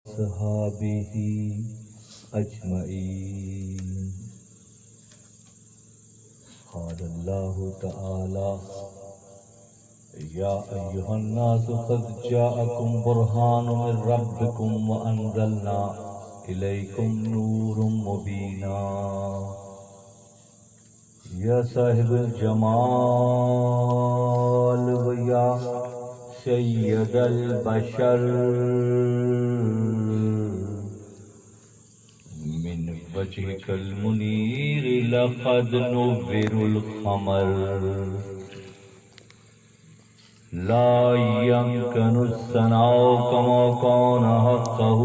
صحابه أجمعين. قال الله تعالى: يا أيها الناس قد جاءكم برهان من ربكم وأنزلنا إليكم نور مبينا. يا صاحب الجمال ويا سيد البشر، من وجهك المنير لقد نور القمر. لا يمكن الثناء كما كان حقه.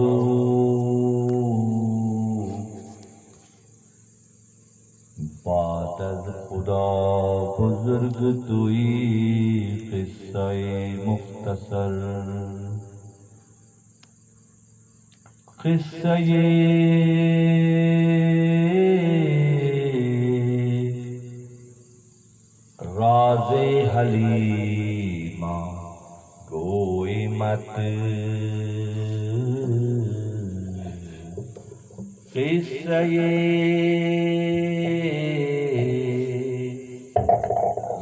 بات از خدا بزرگ توئی قصہ مختصر. قصہ راز حلیمہ گوئی مت. قصہ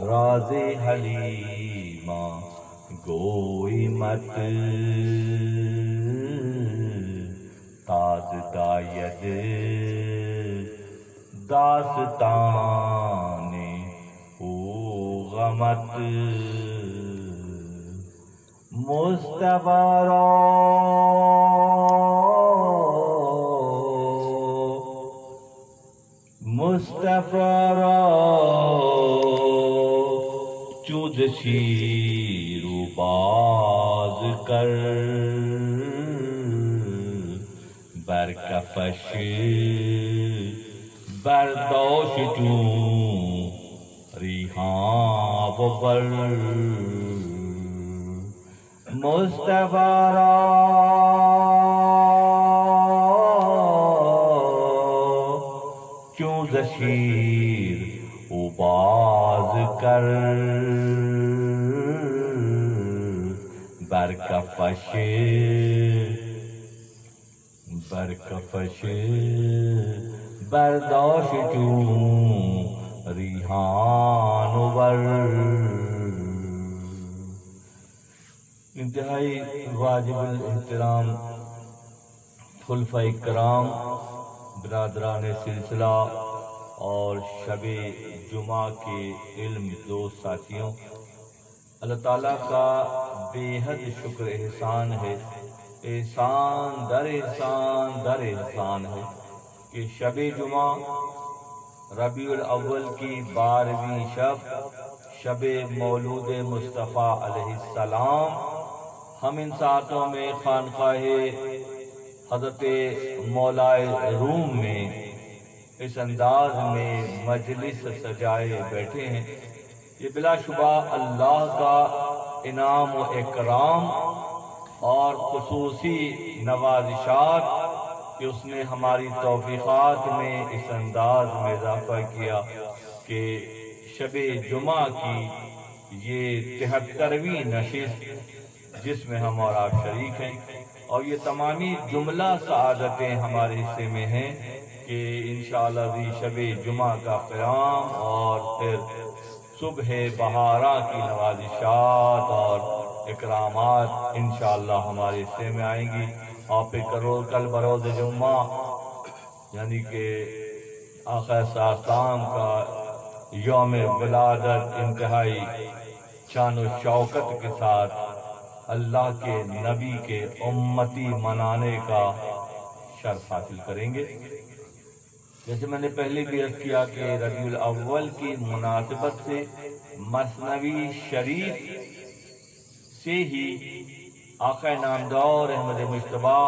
راز حلیمہ گوئی مت. تاز داید داستان او غمت. مصطفی را چود شیر و باز کر. برکفش برداشت چون ریحان و بر. مصطفی را چون شیر و باز کر. برکفش برداشت چون ریحان و بر. انتہائی واجب الاحترام خلفۂ کرام، برادران سلسلہ اور شب جمعہ کے علم دوست ساتھیوں، اللہ تعالیٰ کا بے حد شکر احسان ہے، احسان در احسان در احسان ہے کہ شب جمعہ ربیع الاول کی 12ویں شب، شب مولود مصطفیٰ علیہ السلام، ہم ان ساعتوں میں خانقاہ حضرت مولائے روم میں اس انداز میں مجلس سجائے بیٹھے ہیں. یہ بلا شبہ اللہ کا انعام و اکرام اور خصوصی نوازشات کہ اس نے ہماری توفیقات میں اس انداز میں اضافہ کیا کہ شب جمعہ کی یہ 73ویں نشست جس میں ہم اور آپ شریک ہیں، اور یہ تمامی جملہ سعادتیں ہمارے حصے میں ہیں کہ انشاءاللہ بھی شب جمعہ کا قیام اور پھر صبح بہارا کی نوازشات اور اکرامات انشاءاللہ ہمارے حصے میں آئیں گی. اور پھر کل بروز جمعہ یعنی کہ آقا ساستان کا یوم ولادت انتہائی شان و شوکت کے ساتھ اللہ کے نبی کے امتی منانے کا شرف حاصل کریں گے. جیسے میں نے پہلے بھی عرض کیا کہ ربیع الاول کی مناسبت سے مثنوی شریف سے ہی آقا نامدار احمد مجتبیٰ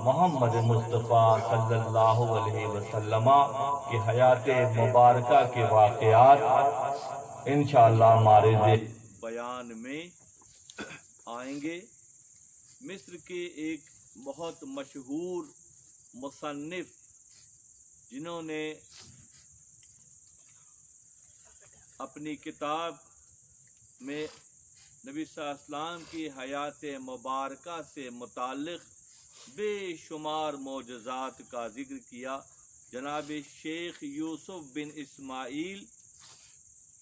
محمد مصطفیٰ صلی اللہ علیہ وسلم کی حیات مبارکہ کے واقعات انشاءاللہ ہمارے بیان میں آئیں گے. مصر کے ایک بہت مشہور مصنف جنہوں نے اپنی کتاب میں نبی صلی اللہ علیہ وسلم کی حیات مبارکہ سے متعلق بے شمار معجزات کا ذکر کیا۔ جناب شیخ یوسف بن اسماعیل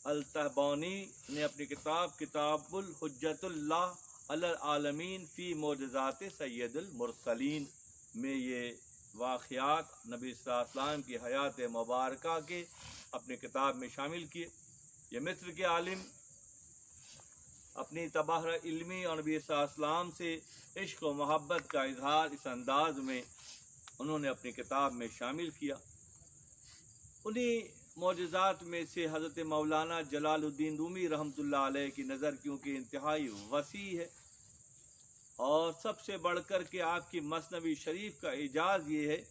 التہبانی نے اپنی کتاب الحجت اللہ علی العالمین فی معجزات سید المرسلین میں یہ واقعات نبی صلی اللہ علیہ وسلم کی حیات مبارکہ کے اپنی کتاب میں شامل کیے۔ یہ مصر کے عالم اپنی تباہر علمی اور نبی صلی اللہ علیہ وسلم سے عشق و محبت کا اظہار اس انداز میں انہوں نے اپنی کتاب میں شامل کیا۔ انہی معجزات میں سے حضرت مولانا جلال الدین رومی رحمۃ اللہ علیہ کی نظر کیونکہ انتہائی وسیع ہے، اور سب سے بڑھ کر کے آپ کی مثنوی شریف کا اعجاز یہ ہے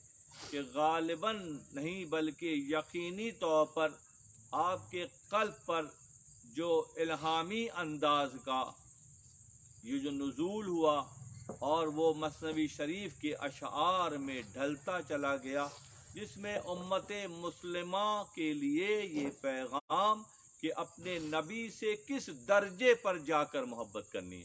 کہ غالباً نہیں بلکہ یقینی طور پر آپ کے قلب پر جو الہامی انداز کا یہ جو نزول ہوا اور وہ مثنوی شریف کے اشعار میں ڈھلتا چلا گیا، جس میں امت مسلمہ کے لیے یہ پیغام کہ اپنے نبی سے کس درجے پر جا کر محبت کرنی ہے،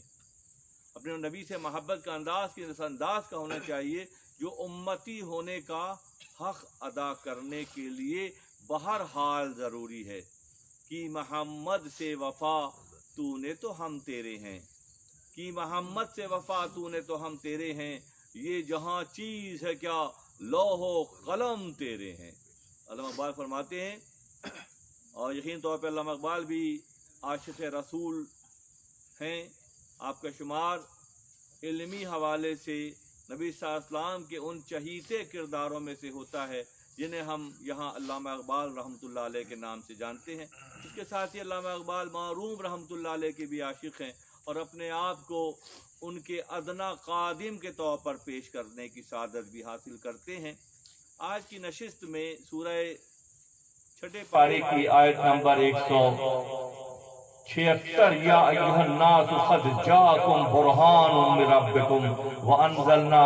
اپنے نبی سے محبت کا انداز کس انداز کا ہونا چاہیے جو امتی ہونے کا حق ادا کرنے کے لیے بہرحال ضروری ہے۔ کہ محمد سے وفا تو نے تو ہم تیرے ہیں، کہ محمد سے وفا تو نے تو ہم تیرے ہیں، یہ جہاں چیز ہے کیا لوح و قلم تیرے ہیں۔ علامہ اقبال فرماتے ہیں، اور یقین طور پہ علامہ اقبال بھی عاشق رسول ہیں، آپ کا شمار علمی حوالے سے نبی صلی اللہ علیہ وسلم کے ان چہیتے کرداروں میں سے ہوتا ہے جنہیں ہم یہاں علامہ اقبال رحمۃ اللہ علیہ کے نام سے جانتے ہیں۔ اس کے ساتھ ہی علامہ اقبال معروم رحمۃ اللہ علیہ کے بھی عاشق ہیں اور اپنے آپ کو ان کے ادنا قادم کے طور پر پیش کرنے کی سعادت بھی حاصل کرتے ہیں۔ آج کی نشست میں سورہ چھٹے پارے کی آیت نمبر 176 یا ایھا الناس قد جاءکم برہان من ربکم وانزلنا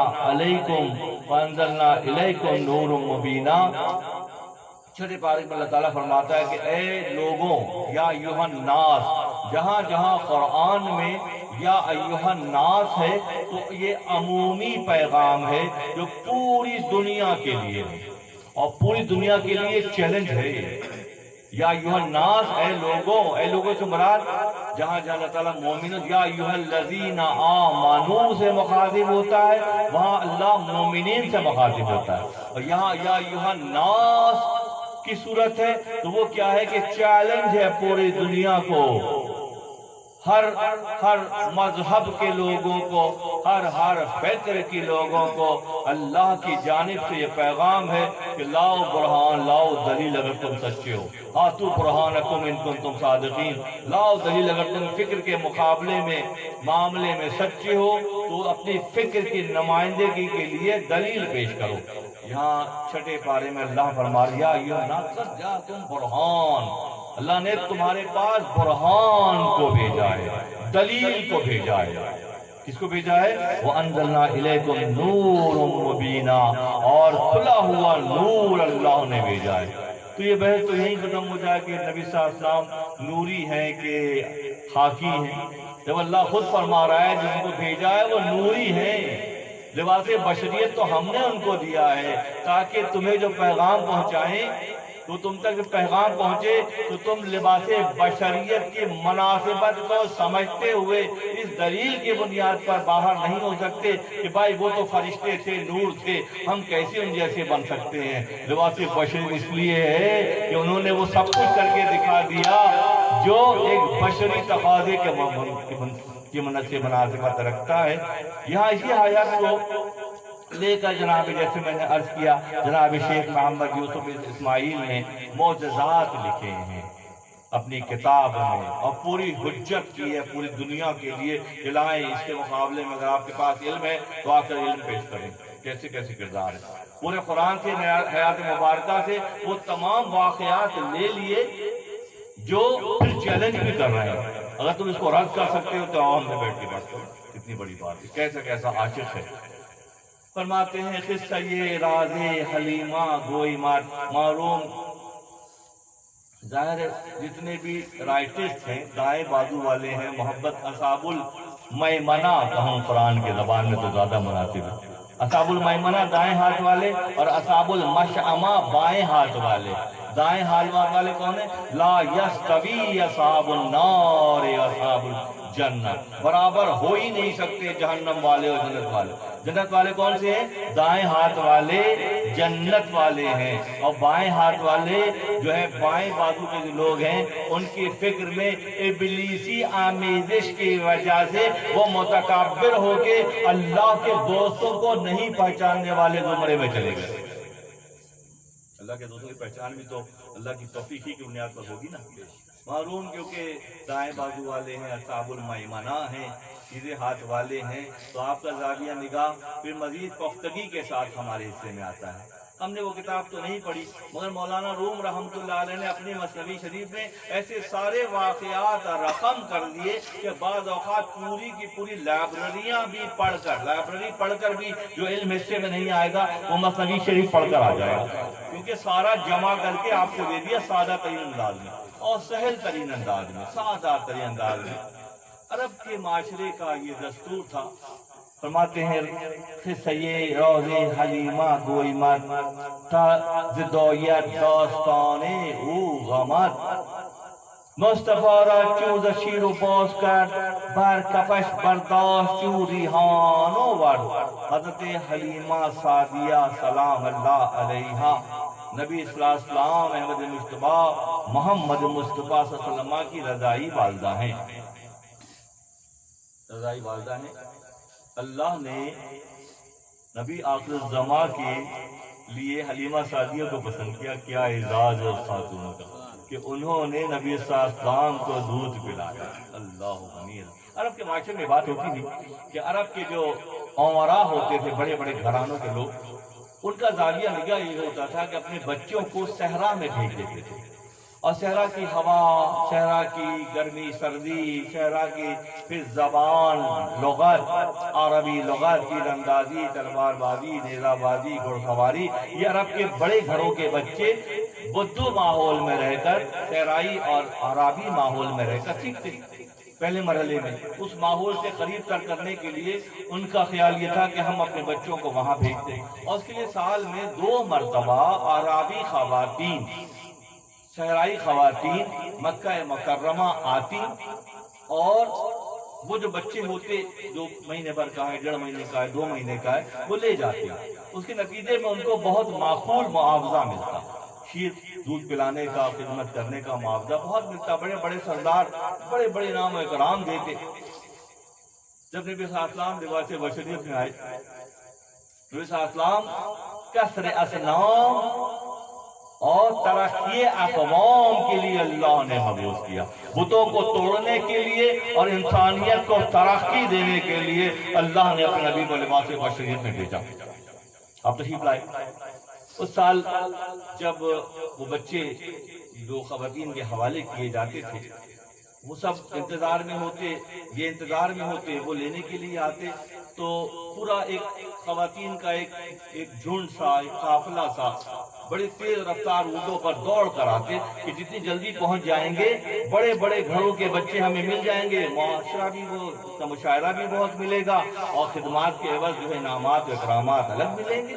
الیکم نور مبینا۔ چھٹے پارے میں اللہ تعالیٰ فرماتا ہے کہ اے لوگوں، یا ایھا الناس، جہاں جہاں قرآن میں یا ایھا الناس ہے تو یہ عمومی پیغام ہے جو پوری دنیا کے لیے ہے، اور پوری دنیا کے لیے چیلنج ہے۔ یا ایھا الناس، اے لوگوں سے مراد جہاں جہاں اللہ تعالیٰ مومنوں یا ایھا الذین آمنوا سے مخاطب ہوتا ہے وہاں اللہ مومنین سے مخاطب ہوتا ہے، اور یہاں یا ایھا الناس کی صورت ہے تو وہ کیا ہے کہ چیلنج ہے پوری دنیا کو، ہر مذہب کے لوگوں کو، ہر فکر کے لوگوں کو اللہ کی جانب سے یہ پیغام ہے کہ لاؤ برہان، لاؤ دلیل اگر تم سچے ہو، ہاتھو برہانکم ان کنتم صادقین، لاؤ دلیل اگر تم فکر کے مقابلے میں معاملے میں سچے ہو تو اپنی فکر کی نمائندگی کے لیے دلیل پیش کرو۔ یہاں چھٹے پارے میں اللہ فرما رہا ہے یا ایھا الناس قد جاءکم برہان، اللہ نے تمہارے پاس برہان کو بھیجا ہے، دلیل کو بھیجا ہے۔ کس کو بھیجا ہے؟ وَأَنزَلْنَا إِلَيْكُمْ نُورٌ مُبِينًا، اور کھلا ہوا نور اللہ نے بھیجا ہے۔ تو یہ بحث تو یہیں ختم ہو جائے کہ نبی صلی اللہ علیہ وسلم نوری ہیں کہ خاکی ہیں، جب اللہ خود فرما رہا ہے جن کو بھیجا ہے وہ نوری ہیں۔ لباس بشریت تو ہم نے ان کو دیا ہے تاکہ تمہیں جو پیغام پہنچائیں تو تم تک پیغام پہنچے تو تم لباس بشریت کی مناسبت کو سمجھتے ہوئے اس دلیل کی بنیاد پر باہر نہیں ہو سکتے کہ بھائی وہ تو فرشتے تھے، نور تھے، ہم کیسے ان جیسے بن سکتے ہیں۔ لباس بشریت اس لیے ہے کہ انہوں نے وہ سب کچھ کر کے دکھا دیا جو ایک بشری تقاضے کی مناسبت رکھتا ہے۔ یہاں اسی آیات کو لے کر جناب جیسے میں نے عرض کیا جناب شیخ محمد یوسف اسماعیل نے معجزات لکھے ہیں اپنی کتاب میں، اور پوری حجت کی ہے پوری دنیا کے لیے کہ لائیں اس کے مقابلے میں اگر آپ کے پاس علم ہے تو آ کر علم پیش کریں، کیسے کیسے کردار ہے۔ پورے قرآن سے حیات مبارکہ سے وہ تمام واقعات لے لیے جو پھر چیلنج بھی کر رہے ہیں۔ اگر تم اس کو رد کر سکتے ہو تو عوام میں بیٹھ کے بات کرو، کتنی بڑی بات ہے، کیسا کیسا عاشق ہے۔ فرماتے ہیں قصہ یہ راز حلیمہ گوئی معروم، ظاہر جتنے بھی رائٹسٹ ہیں دائیں بازو والے ہیں، محبت اصحاب المیمنہ کہوں قرآن کے زبان میں تو زیادہ مناسب ہے، اصحاب المیمنہ دائیں ہاتھ والے اور اصحاب المشأمہ بائیں ہاتھ والے۔ دائیں ہاتھ والے کون ہیں؟ لا یستوی اصحاب النار اصحاب الجنہ، برابر ہو ہی نہیں سکتے جہنم والے اور جنت والے۔ جنت والے کون سے ہیں؟ دائیں ہاتھ والے جنت والے ہیں، اور بائیں ہاتھ والے جو ہے بائیں بازو کے جو لوگ ہیں ان کی فکر میں ابلیسی آمیزش کی وجہ سے وہ متکبر ہو کے اللہ کے دوستوں کو نہیں پہچاننے والے زمرے میں چلے گئے۔ اللہ کے دوستوں کی پہچان بھی تو اللہ کی توفیق ہی کی بنیاد پر ہوگی نا۔ معلوم کیونکہ دائیں بازو والے ہیں، اصحاب المیمنہ ہیں، سیدھے ہاتھ والے ہیں، تو آپ کا زاویہ نگاہ پھر مزید پختگی کے ساتھ ہمارے حصے میں آتا ہے۔ ہم نے وہ کتاب تو نہیں پڑھی، مگر مولانا روم رحمۃ اللہ علیہ نے اپنی مثنوی شریف میں ایسے سارے واقعات رقم کر دیے کہ بعض اوقات پوری کی پوری لائبریریاں بھی لائبریری پڑھ کر بھی جو علم حصے میں نہیں آئے گا وہ مثنوی شریف پڑھ کر آ جائے گا، کیونکہ سارا جمع کر کے آپ کو دے دیا سادہ ترین انداز میں اور سہل ترین انداز میں، سادہ ترین انداز میں۔ عرب کے معاشرے کا یہ دستور تھا۔ فرماتے ہیں قصہ روز حلیمہ گوئی مت تا زدویت داستان او غمت، مصطفیٰ را چوز شیر و باز کرد بر کفش برداشت چو ریحان آورد۔ حضرت حلیمہ سعدیہ سلام اللہ علیہا نبی صلی اللہ علیہ وسلم احمد مصطفیٰ محمد مصطفیٰ صلی اللہ علیہ وسلم کی رضائی والدہ ہیں، رضائی والدہ ہیں۔ اللہ نے نبی آخر الزماں کے لیے حلیمہ سعدیہ کو پسند کیا۔ کیا اعزاز ہے خاتون کا کہ انہوں نے نبی صلی اللہ علیہ وسلم کو دودھ پلایا۔ اللہ غنی۔ عرب کے معاشرے میں بات ہوتی تھی کہ عرب کے جو امراء ہوتے تھے، بڑے بڑے گھرانوں کے لوگ، ان کا زاویہ نگاہ یہ ہوتا تھا کہ اپنے بچوں کو صحرا میں بھیج دیتے تھے، اور صحرا کی ہوا، صحرا کی گرمی سردی، صحرا کی پھر زبان، لغت، عربی لغت، تیر اندازی، تلوار بازی، نیزہ بازی، گھڑ سواری، یہ عرب کے بڑے گھروں کے بچے بدو ماحول میں رہ کر، صحرائی اور عربی ماحول میں رہ کر سیکھتے۔ پہلے مرحلے میں اس ماحول سے قریب تر کرنے کے لیے ان کا خیال یہ تھا کہ ہم اپنے بچوں کو وہاں بھیج دیں، اور اس کے لیے سال میں 2 مرتبہ عربی خواتین، صحرائی خواتین مکہ مکرمہ آتی، اور وہ جو بچے ہوتے جو مہینے بھر کا ہے، 1.5 مہینے کا ہے، 2 مہینے کا ہے، وہ لے جاتے ہیں۔ اس کے نتیجے میں ان کو بہت معقول معاوضہ ملتا، شیر دودھ پلانے کا، خدمت کرنے کا معاوضہ بہت ملتا۔ بڑے بڑے سردار بڑے بڑے انعام و اکرام دیتے۔ جب نبی صلی اللہ علیہ وسلم لباس بشریت میں آئے، نبی صلی اللہ علیہ وسلم کسر اصنام اور ترقی اقوام کے لیے اللہ نے مبعوث کیا، بتوں کو توڑنے کے لیے اور انسانیت کو ترقی دینے کے لیے اللہ نے اپنے نبی کو لباس بشریت میں بھیجا۔ آپ تشریف لائے۔ اس سال جب وہ بچے جو خواتین کے حوالے کیے جاتے تھے، وہ سب انتظار میں ہوتے، یہ انتظار میں ہوتے، وہ لینے کے لیے آتے، تو پورا ایک خواتین کا ایک جھنڈ سا، ایک قافلہ سا بڑے تیز رفتار اونٹوں پر دوڑ کر آتے کہ جتنی جلدی پہنچ جائیں گے بڑے بڑے گھروں کے بچے ہمیں مل جائیں گے، معاشرہ بھی وہ مشاعرہ بھی بہت ملے گا، اور خدمات کے عوض جو ہے انعامات و اکرامات الگ ملیں گے۔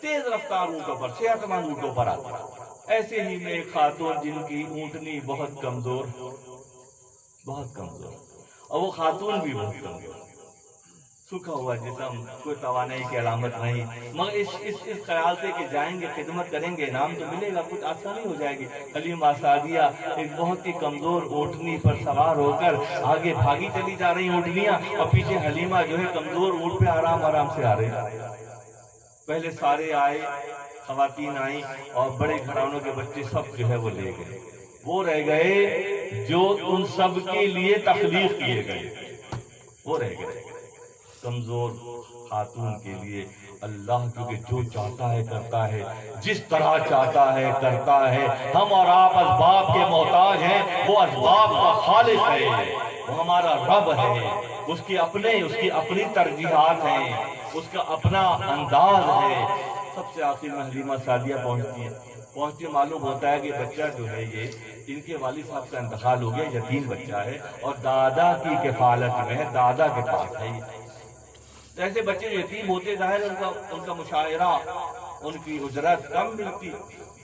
تیز رفتار اونٹوں پر، صحت مند اونٹوں پر آتے۔ ایسے ہی میں ایک خاتون جن کی اونٹنی بہت کمزور، اور وہ خاتون بھی بہت کمزور، سوکھا ہوا جسم، کوئی توانائی کی علامت نہیں، مگر اس خیال سے کہ جائیں گے، خدمت کریں گے، انعام تو ملے گا، کچھ آسانی ہو جائے گی۔ حلیمہ سعدیہ ایک بہت ہی کمزور اونٹنی پر سوار ہو کر آگے بھاگی چلی جا رہی اونٹنیاں، اور پیچھے حلیمہ جو ہے کمزور اونٹ پہ آرام آرام سے آ رہے۔ پہلے سارے آئے، خواتین آئیں، اور بڑے گھرانوں کے بچے سب جو ہے وہ لے گئے۔ وہ رہ گئے جو ان سب کے لیے تخلیق کیے گئے، وہ رہ گئے کمزور خاتون کے لیے۔ اللہ کیونکہ جو چاہتا ہے کرتا ہے، جس طرح چاہتا ہے کرتا ہے۔ ہم اور آپ اسباب کے محتاج ہیں، وہ اسباب کا خالق ہے، وہ ہمارا رب ہے، اس کی اپنی ترجیحات ہیں، اس کا اپنا انداز ہے۔ سب سے آخر میں حلیمہ سعدیہ پہنچتی معلوم ہوتا ہے کہ بچہ جو ہے یہ ان کے والد صاحب کا انتقال ہو گیا، یتیم بچہ ہے، اور دادا کی کفالت میں ہے، دادا کے پاس ہے۔ تو ایسے بچے یتیم ہوتے ظاہر ان کا مشاہرہ، ان کی اجرت کم ملتی.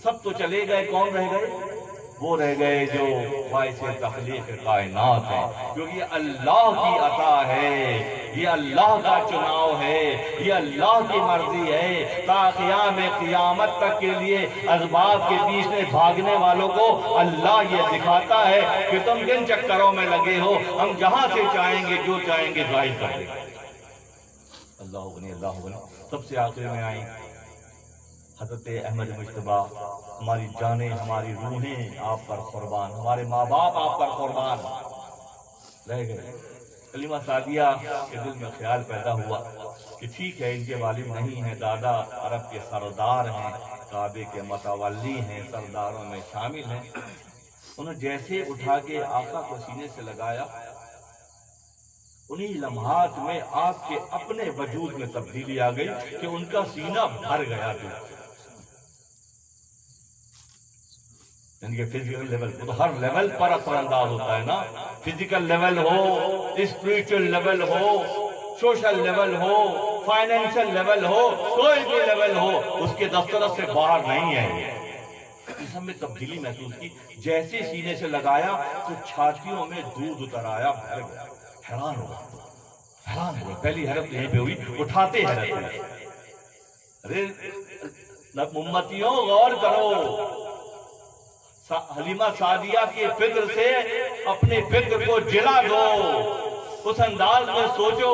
سب تو چلے گئے، کون رہ گئے؟ وہ رہ گئے جو باعث تخلیق کائنات ہیں، کیونکہ یہ اللہ کی عطا ہے، یہ اللہ کا چناؤ ہے، یہ اللہ کی مرضی ہے. تا قیام قیامت تک کے لیے اسباب کے پیچھے بھاگنے والوں کو اللہ یہ دکھاتا ہے کہ تم کن چکروں میں لگے ہو، ہم جہاں سے چاہیں گے جو چاہیں گے ظاہر کر دیں گے. اللہ غنی اللہ غنی. سب سے آخر میں آئیں حضرت احمد مجتبیٰ. ہماری جانیں، ہماری روحیں آپ پر قربان، ہمارے ماں باپ آپ پر قربان رہ گئے. کلمہ سعدیہ کے دل میں خیال پیدا ہوا کہ ٹھیک ہے ان کے والد نہیں ہیں، دادا عرب کے سردار ہیں، کعبے کے متولی ہیں، سرداروں میں شامل ہیں. انہوں جیسے اٹھا کے آقا کو سینے سے لگایا، انہی لمحات میں آپ کے اپنے وجود میں تبدیلی آ گئی کہ ان کا سینہ بھر گیا. یعنی کہ فزیکل لیول، وہ تو ہر لیول پر اثر انداز ہوتا ہے نا. فزیکل لیول ہو، اسپریچل لیول ہو، سوشل لیول ہو، فائنینشل لیول ہو، کوئی بھی لیول ہو، اس کے دفتر سے باہر نہیں ہے. اس ہم نے تبدیلی محسوس کی. جیسے سینے سے لگایا تو چھاتیوں میں دودھ اتر آیا، بھر گیا. حیران ہوا. پہلی حیرت یہیں پہ ہوئی، اٹھاتے حیرت ہوئی. ارے امتیوں غور کرو، حلیمہ سعدیہ کی فکر سے اپنی فکر کو جلا دو، اس انداز میں سوچو،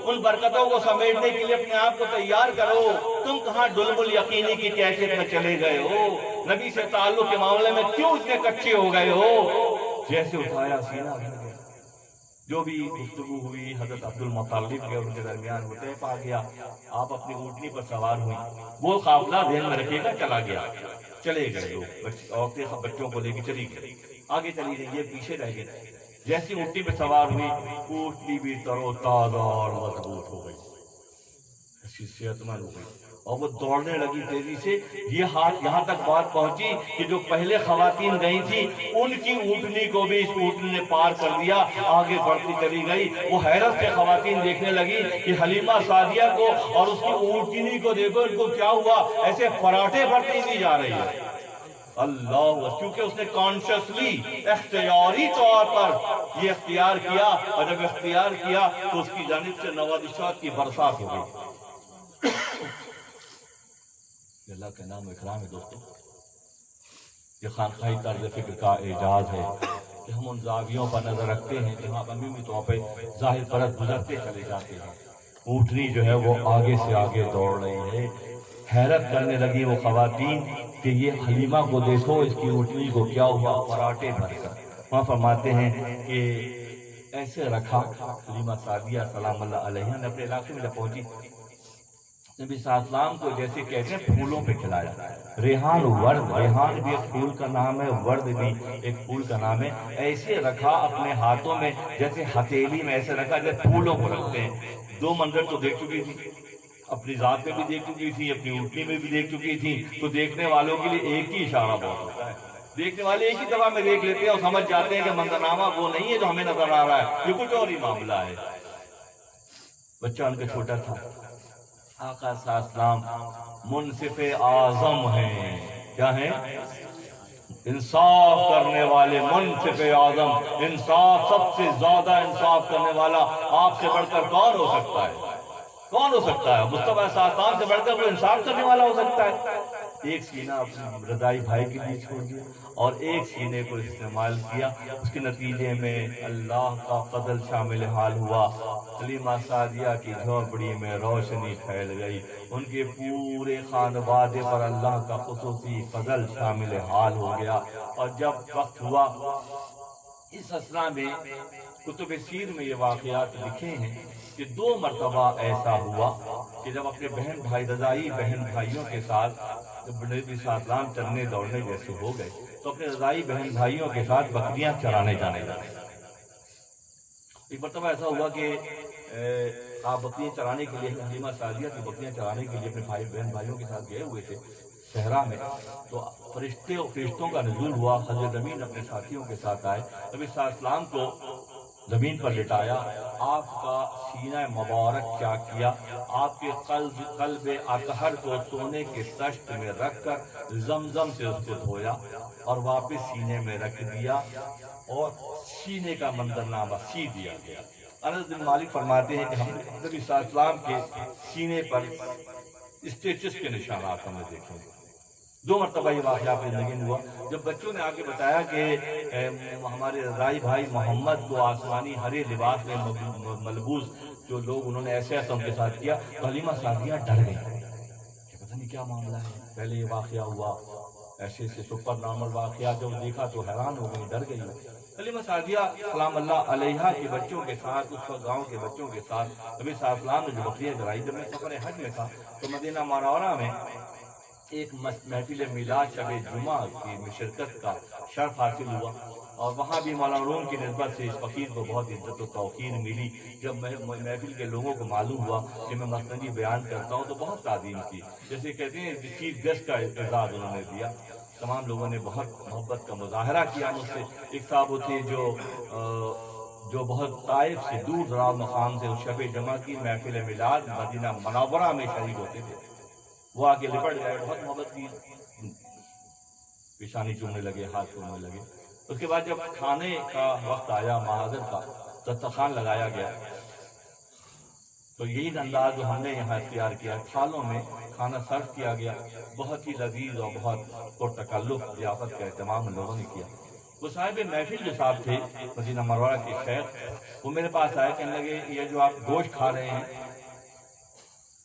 ان برکتوں کو سمیٹنے کے لیے اپنے آپ کو تیار کرو. تم کہاں ڈلم الیقینی کی کیفیت میں چلے گئے ہو؟ نبی سے تعلق کے معاملے میں کیوں اتنے کچے ہو گئے ہو؟ جیسے اٹھایا سینہ بھر گیا. جو بھی گفتگو ہوئی حضرت عبد المطلب کے ان کے درمیان وہ طے پا گیا. آپ اپنی اونٹنی پر سوار ہوئی، وہ قافلہ ذہن میں رکھے گا چلا گیا. چلے گئے لوگ، عورتیں بچوں کو لے کے چلی گئی، آگے چلی گئی، یہ پیچھے رہ گئے. جیسی اونٹنی پہ سوار ہوئی، اونٹنی بھی ترو تازہ اور مضبوط ہو گئی، ایسی صحت مند ہو گئی، اور وہ دوڑنے لگی تیزی سے. یہ ہاتھ یہاں تک بات پہنچی کہ جو پہلے خواتین گئی تھی ان کی اونٹنی کو بھی اس اونٹنی نے پار کر دیا، آگے بڑھتی چلی گئی. وہ حیرت سے خواتین دیکھنے لگی کہ حلیمہ سعدیہ کو اور اس کی اونٹنی کو دیکھو، ان کو کیا ہوا، ایسے فراٹے بڑھتی نہیں جا رہی ہے. اللہ، کیونکہ اس نے کانشسلی اختیاری طور پر یہ اختیار کیا، اور جب اختیار کیا تو اس کی جانب سے نوازشات کی برسات ہو گئی. اللہ کا نام اکرام ہے دوستو. یہ خانقاہی طرز فکر کا اعجاز ہے کہ ہم ان زاویوں پر نظر رکھتے ہیں جہاں عمومی طور پہ ظاہر پرت گزرتے چلے جاتے ہیں. اونٹنی جو ہے وہ آگے سے آگے دوڑ رہی ہے. حیرت کرنے لگی وہ خواتین کہ یہ حلیمہ کو دیکھو، اس کی اونٹنی کو کیا ہوا، فراٹے بھر کر. وہاں فرماتے ہیں کہ ایسے رکھا. حلیمہ سعدیہ سلام اللہ علیہ نے اپنے علاقے میں جب پہنچی، نبی صلی اللہ علیہ وسلم کو جیسے کہتے ہیں پھولوں پہ کھلایا. ریحان ورد، ریحان بھی ایک پھول کا نام ہے، ورد بھی ایک پھول کا نام ہے. ایسے رکھا اپنے ہاتھوں میں جیسے ہتھیلی میں، ایسے رکھا جیسے پھولوں کو رکھتے ہیں. دو منظر تو دیکھ چکی تھی، اپنی ذات میں بھی دیکھ چکی تھی، اپنی اونٹنی میں بھی دیکھ چکی تھی. تو دیکھنے والوں کے لیے ایک ہی اشارہ بہت ہوتا ہے. دیکھنے والے ایک ہی دفعہ میں دیکھ لیتے ہیں اور سمجھ جاتے ہیں کہ منظرنامہ وہ نہیں ہے جو ہمیں نظر آ رہا ہے، یہ کچھ اور ہی معاملہ ہے. بچہ ان کا چھوٹا تھا. آقا صلی اللہ علیہ وسلم منصف اعظم ہیں. کیا ہیں؟ انصاف کرنے والے، منصف اعظم. انصاف، سب سے زیادہ انصاف کرنے والا آپ سے بڑھ کر کون ہو سکتا ہے؟ کون ہو سکتا ہے؟ مصطفیٰ صلی اللہ علیہ وسلم سے بڑھ کر کوئی انصاف کرنے والا ہو سکتا ہے؟ ایک سینہ اپنے رضائی بھائی کے لیے چھوڑ دیا اور ایک سینے کو استعمال کیا. اس کے نتیجے میں اللہ کا فضل شامل حال ہوا. حلیمہ سعدیہ کی جھونپڑی میں روشنی پھیل گئی. ان کے پورے خاندان پر اللہ کا خصوصی فضل شامل حال ہو گیا. اور جب وقت ہوا، اس اسنا میں کتب سیر میں یہ واقعات لکھے ہیں کہ 2 مرتبہ ایسا ہوا کہ جب اپنے بہن بھائی، رضائی بہن بھائیوں کے ساتھ جب نبی صلی اللہ علیہ وسلم چلنے دوڑنے جیسے ہو گئے تو اپنے رضائی بہن بھائیوں کے ساتھ بکریاں چرانے جانے لگے. ایک مرتبہ ایسا ہوا کہ آپ بکریاں چرانے کے لیے، حلیمہ سعدیہ کی بکریاں چرانے کے لیے اپنے بھائی بہن بھائیوں کے ساتھ گئے ہوئے تھے صحرا میں. تو فرشتوں کا نزول ہوا. حضرت امین اپنے ساتھیوں کے ساتھ آئے. نبی صلی اللہ علیہ وسلم کو زمین پر لٹایا، آپ کا سینہ مبارک کیا کیا، آپ کے قلب اطہر کو سونے کے تشت میں رکھ کر زمزم سے اس کو دھویا اور واپس سینے میں رکھ دیا اور سینے کا منظرنامہ سی دیا گیا۔ انس بن مالک فرماتے ہیں کہ ہم نبی صلی اللہ علیہ وسلم کے سینے پر اسٹیچس کے نشانات ہم نے دیکھے۔ 2 مرتبہ یہ واقعہ اپنی زندگی میں ہوا جب بچوں نے آگے بتایا کہ ہمارے رضائی بھائی محمد کو آسمانی ہرے لباس میں ملبوس جو لوگ انہوں نے ایسے ایسا ان کے ساتھ کیا، تو حلیمہ سعدیہ ڈر گئی کہ پتہ نہیں کیا معاملہ ہے۔ پہلے یہ واقعہ ہوا، ایسے ایسے سپر نارمل واقعات جب دیکھا تو حیران ہو گئی، ڈر گئی۔ حلیمہ سعدیہ سلام اللہ علیہا کے بچوں کے ساتھ، اس وقت گاؤں کے بچوں کے ساتھ نبی صلی اللہ علیہ وسلم نے جو بکریاں چرائی، جب میں سفر حج میں تھا تو مدینہ منورہ میں ایک محفل میلاد شب جمعہ کی شرکت کا شرف حاصل ہوا، اور وہاں بھی مولانا روم کی نسبت سے اس فقیر کو بہت عزت و توقیر ملی۔ جب محفل کے لوگوں کو معلوم ہوا کہ میں مسندی بیان کرتا ہوں تو بہت تعظیم کی، جیسے کہتے ہیں چیف گیسٹ کا اعزاز انہوں نے دیا۔ تمام لوگوں نے بہت محبت کا مظاہرہ کیا مجھ سے۔ ایک صاحب تھے جو بہت طائف سے دور دراز مقام سے اس شب جمعہ کی محفل میلاد مدینہ منورہ میں شریک ہوتے تھے، وہ آ کے لپٹ گئے، بہت محبت کی، پیشانی چومنے لگے، ہاتھ چومنے لگے۔ اس کے بعد جب کھانے کا وقت آیا، محاضر کا دسترخوان لگایا گیا، تو یہی انداز جو ہم نے یہاں اختیار کیا، تھالوں میں کھانا سرو کیا گیا، بہت ہی لذیذ اور بہت پرتکلف ضیافت کا اہتمام ہم لوگوں نے کیا۔ وہ صاحب محفل جو صاحب تھے مدینہ منورہ کے شیخ، وہ میرے پاس آئے، کہنے لگے یہ جو آپ گوشت کھا رہے ہیں،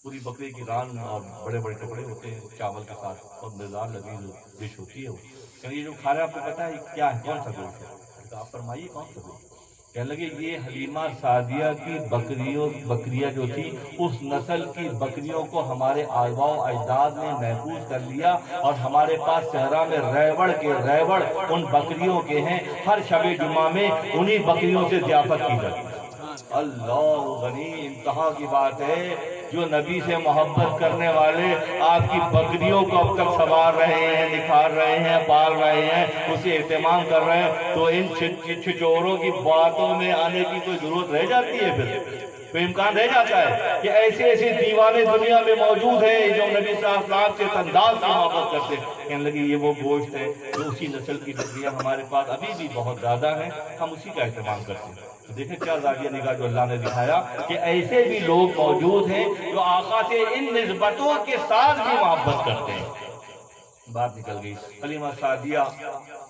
پوری بکری کی ران اور بڑے بڑے ٹکڑے ہوتے ہیں چاول کے ساتھ، اور مزیدار لذیذ ڈش ہوتی ہے وہ، کہ یہ جو کھا رہے ہیں آپ کو پتہ ہے کیا ہے، کون سا گوشت ہے؟ تو آپ فرمائیے کون سا گوشت؟ کہنے لگے یہ حلیمہ سعدیہ کی بکریاں جو تھی، اس نسل کی بکریوں کو ہمارے آباء و اجداد نے محفوظ کر لیا، اور ہمارے پاس صحرا میں ریوڑ ان بکریوں کے ہیں، ہر شب جمعہ میں انہی بکریوں سے ضیافت کی جاتی ہے۔ اللہ غنی، انتہا کی بات ہے، جو نبی سے محبت کرنے والے آپ کی بکریوں کو اب تک سنوار رہے ہیں، نکھار رہے ہیں، پال رہے ہیں، اسے اہتمام کر رہے ہیں، تو ان چھچوروں کی باتوں میں آنے کی کوئی ضرورت رہ جاتی ہے؟ پھر کوئی امکان رہ جاتا ہے کہ ایسے ایسے دیوانے دنیا میں موجود ہیں جو نبی صلی اللہ علیہ وسلم سے انداز کی محبت کرتے ہیں؟ کہنے لگے یہ وہ گوشت ہے جو اسی نسل کی بکریاں ہمارے پاس ابھی بھی بہت زیادہ ہیں، ہم اسی کا اہتمام کرتے ہیں۔ دیکھیں کیا زاویہ نگاہ جو اللہ نے دکھایا کہ ایسے بھی لوگ موجود ہیں جو آقا سے ان نسبتوں کے ساتھ بھی محبت کرتے ہیں۔ بات نکل گئی۔ حلیمہ سعدیہ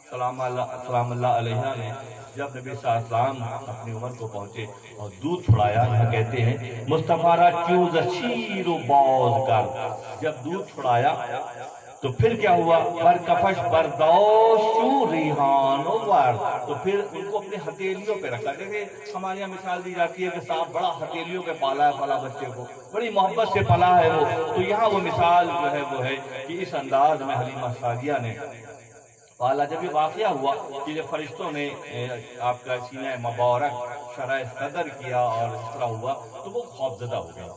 سلام اللہ علیہا نے جب نبی صلی اللہ علیہ وسلم اپنی عمر کو پہنچے اور دودھ چھڑایا، یہاں کہتے ہیں مصطفیٰ را چوز شیر و باز کر، جب دودھ چھڑایا تو پھر کیا ہوا؟ پر کفش برداشت شو ریحان و ورد، تو پھر ان کو اپنے ہتھیلیوں پہ رکھا۔ جیسے ہمارے یہاں مثال دی جاتی ہے کہ صاحب بڑا ہتھیلیوں پہ پالا ہے فلاں بچے کو، بڑی محبت سے پلا ہے وہ، تو یہاں وہ مثال جو ہے وہ ہے کہ اس انداز میں حلیمہ سعدیہ نے پالا۔ جب یہ واقعہ ہوا کہ جب فرشتوں نے آپ کا سینہ مبارک شرح صدر کیا اور اس طرح ہوا تو وہ خوفزدہ ہو گیا۔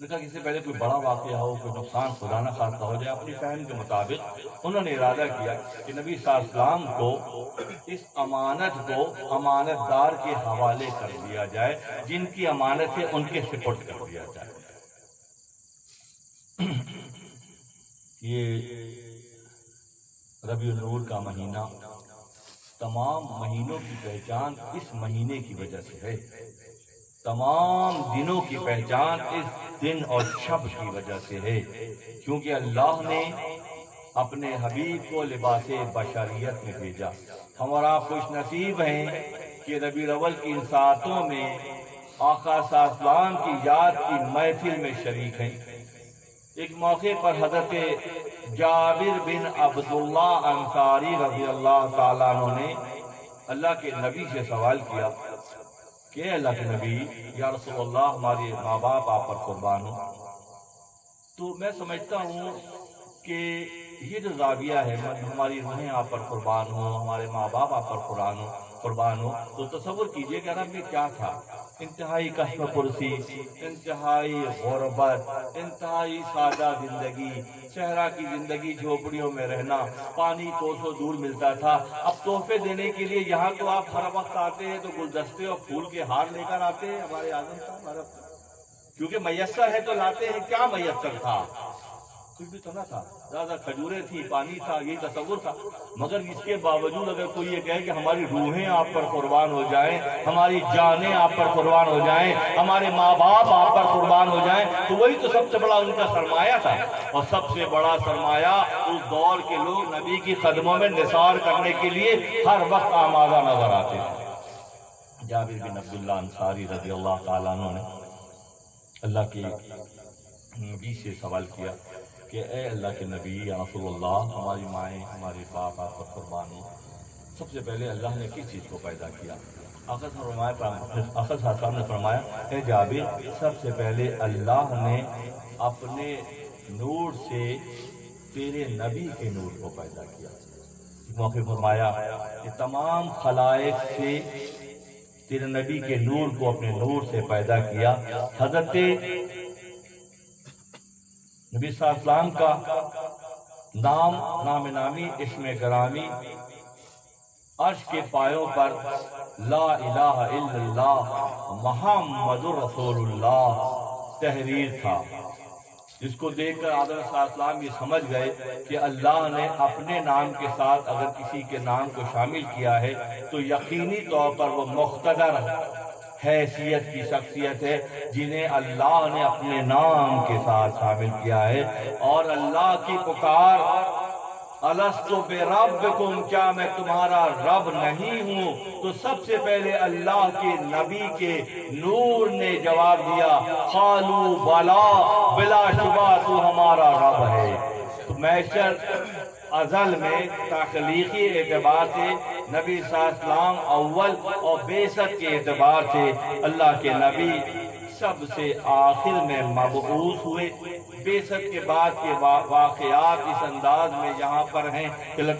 دیکھا کہ اس سے پہلے کوئی بڑا واقعہ ہو، کوئی نقصان خدا نہ خواستہ ہو جائے، اپنی فہم کے مطابق انہوں نے ارادہ کیا کہ نبی صلی اللہ علیہ وسلم کو اس امانت کو امانت دار کے حوالے کر دیا جائے، جن کی امانت ہے ان کے سپرد کر دیا جائے۔ یہ ربیع النور کا مہینہ، تمام مہینوں کی پہچان اس مہینے کی وجہ سے ہے، تمام دنوں کی پہچان اس دن اور شب کی وجہ سے ہے، کیونکہ اللہ نے اپنے حبیب کو لباس بشریت میں بھیجا۔ ہم اور آپ خوش نصیب ہیں کہ ربیع الاول کی ان ساعتوں میں آقا صلی اللہ علیہ وسلم کی یاد کی محفل میں شریک ہیں۔ ایک موقع پر حضرت جابر بن عبداللہ انصاری رضی اللہ تعالیٰ عنہ نے اللہ کے نبی سے سوال کیا کہ اللہ کے نبی، یا رسول اللہ، ہمارے ماں باپ آپ پر قربان ہوں، تو میں سمجھتا ہوں کہ یہ جو زاویہ ہے، ہماری روحیں آپ پر قربان ہوں، ہمارے ماں باپ آپ پر قربان ہوں، تو تصور کیجئے کہ عرب میں کیا تھا انتہائی کشم پرسی، انتہائی غربت، انتہائی سادہ زندگی، صحرا کی زندگی، جھوپڑیوں میں رہنا، پانی کوسوں دور ملتا تھا۔ اب تحفے دینے کے لیے یہاں تو آپ ہر وقت آتے ہیں تو گلدستے اور پھول کے ہار لے کر آتے ہیں ہمارے اعظم صاحب، کیونکہ میسر ہے تو لاتے ہیں۔ کیا میسر تھا؟ کچھ بھی تو نہ تھا، زیادہ کھجوریں تھی، پانی تھا، یہی تصور تھا۔ مگر اس کے باوجود اگر کوئی یہ کہے کہ ہماری روحیں آپ پر قربان ہو جائیں، ہماری جانیں آپ پر قربان ہو جائیں، ہمارے ماں باپ آپ پر قربان ہو جائیں، تو وہی تو سب سے بڑا ان کا سرمایہ تھا۔ اور سب سے بڑا سرمایہ اس دور کے لوگ نبی کی قدموں میں نثار کرنے کے لیے ہر وقت آمادہ نظر آتے تھے۔ جابر بن عبداللہ انصاری رضی اللہ تعالیٰ عنہ نے اللہ کے نبی سے سوال کیا کہ اے اللہ کے نبی یا رسول اللہ، ہماری مائیں ہمارے باپ آپ پر قربان ہوں، سب سے پہلے اللہ نے کس چیز کو پیدا کیا؟ آقا صاحب نے فرمایا اے جابر، سب سے پہلے اللہ نے اپنے نور سے تیرے نبی کے نور کو پیدا کیا۔ اس موقع فرمایا کہ تمام خلائق سے تیرے نبی کے نور کو اپنے نور سے پیدا کیا۔ حضرت نبی صلی اللہ علیہ وسلم کا نام نامی، اسم گرامی، عرش کے پایوں پر لا الہ الا اللہ محمد رسول اللہ تحریر تھا، جس کو دیکھ کر آدم صلی اللہ علیہ وسلم یہ سمجھ گئے کہ اللہ نے اپنے نام کے ساتھ اگر کسی کے نام کو شامل کیا ہے تو یقینی طور پر وہ مقتدر حیثیت کی شخصیت ہے جنہیں اللہ نے اپنے نام کے ساتھ شامل کیا ہے۔ اور اللہ کی پکار الست بربکم، کیا میں تمہارا رب نہیں ہوں؟ تو سب سے پہلے اللہ کے نبی کے نور نے جواب دیا قالوا بلا، بلا شبہ تو ہمارا رب ہے۔ تو میشر ازل میں تخلیقی اعتبار سے نبی صلی اللہ علیہ وسلم اول اور بعثت کے اعتبار سے اللہ کے نبی سب سے آخر میں مبعوث ہوئے۔ بعثت کے بعد کے واقعات اس انداز میں یہاں پر ہیں کہ اللہ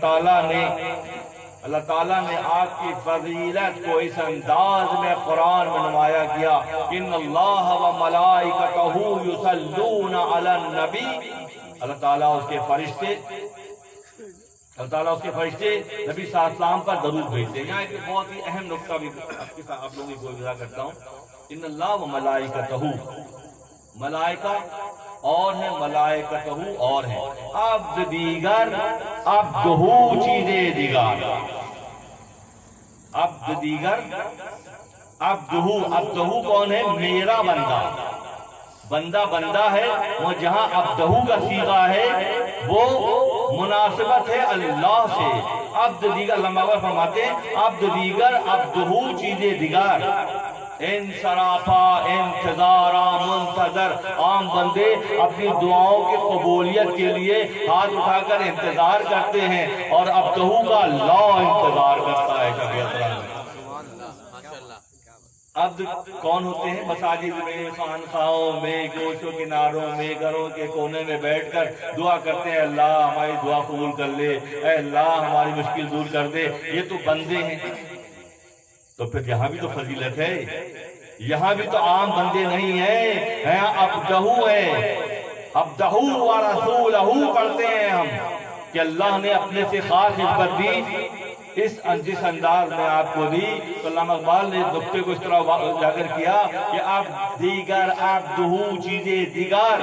تعالیٰ نے آپ کی فضیلت کو اس انداز میں قرآن میں نمایاں کیا، ان اللہ و ملائکتہ یصلون علی النبی، اللہ تعالیٰ اس کے فرشتے نبی صلی اللہ علیہ وسلم پر درود بھیجتے ہیں۔ یہاں ایک بہت ہی اہم نقطہ بھی آپ لوگوں کو گزار کرتا ہوں، ان اللہ و ملائکتہ، ملائکہ اور ہیں، ملائکتہ اور ہیں، عبد دیگر، عبدہو چیزیں دیگر، عبد دیگر، عبدہو کون ہے؟ میرا بندہ بندہ ہے، وہ جہاں عبدہو کا صیغہ ہے وہ مناسبت ہے اللہ سے۔ عبد دیگر، علامہ اقبال فرماتے ہیں عبد دیگر عبدہو چیزیں دیگر، انصرافا انتظارا منتظر، عام بندے اپنی دعاؤں کی قبولیت کے لیے ہاتھ اٹھا کر انتظار کرتے ہیں، اور عبدہو کا اللہ انتظار کرتا ہے کبھی اطلاع۔ عبد کون ہوتے ہیں؟ مساجد میں، خانقاہوں میں، گوشوں کناروں میں، گھروں کے کونے میں بیٹھ کر دعا کرتے ہیں اللہ ہماری دعا قبول کر لے، اے اللہ ہماری مشکل دور کر دے، یہ تو بندے ہیں۔ تو پھر یہاں بھی تو فضیلت ہے، یہاں بھی تو عام بندے نہیں ہیں، یہاں عبدہو ہے، عبدہو و رسولہو پڑھتے ہیں ہم کہ اللہ نے اپنے سے خاص نسبت دی جس انداز میں آپ کو دی۔ تو علامہ اقبال نے نقطے کو اس طرح اجاگر کیا کہ عبد دیگر عبدہو چیزیں دیگر،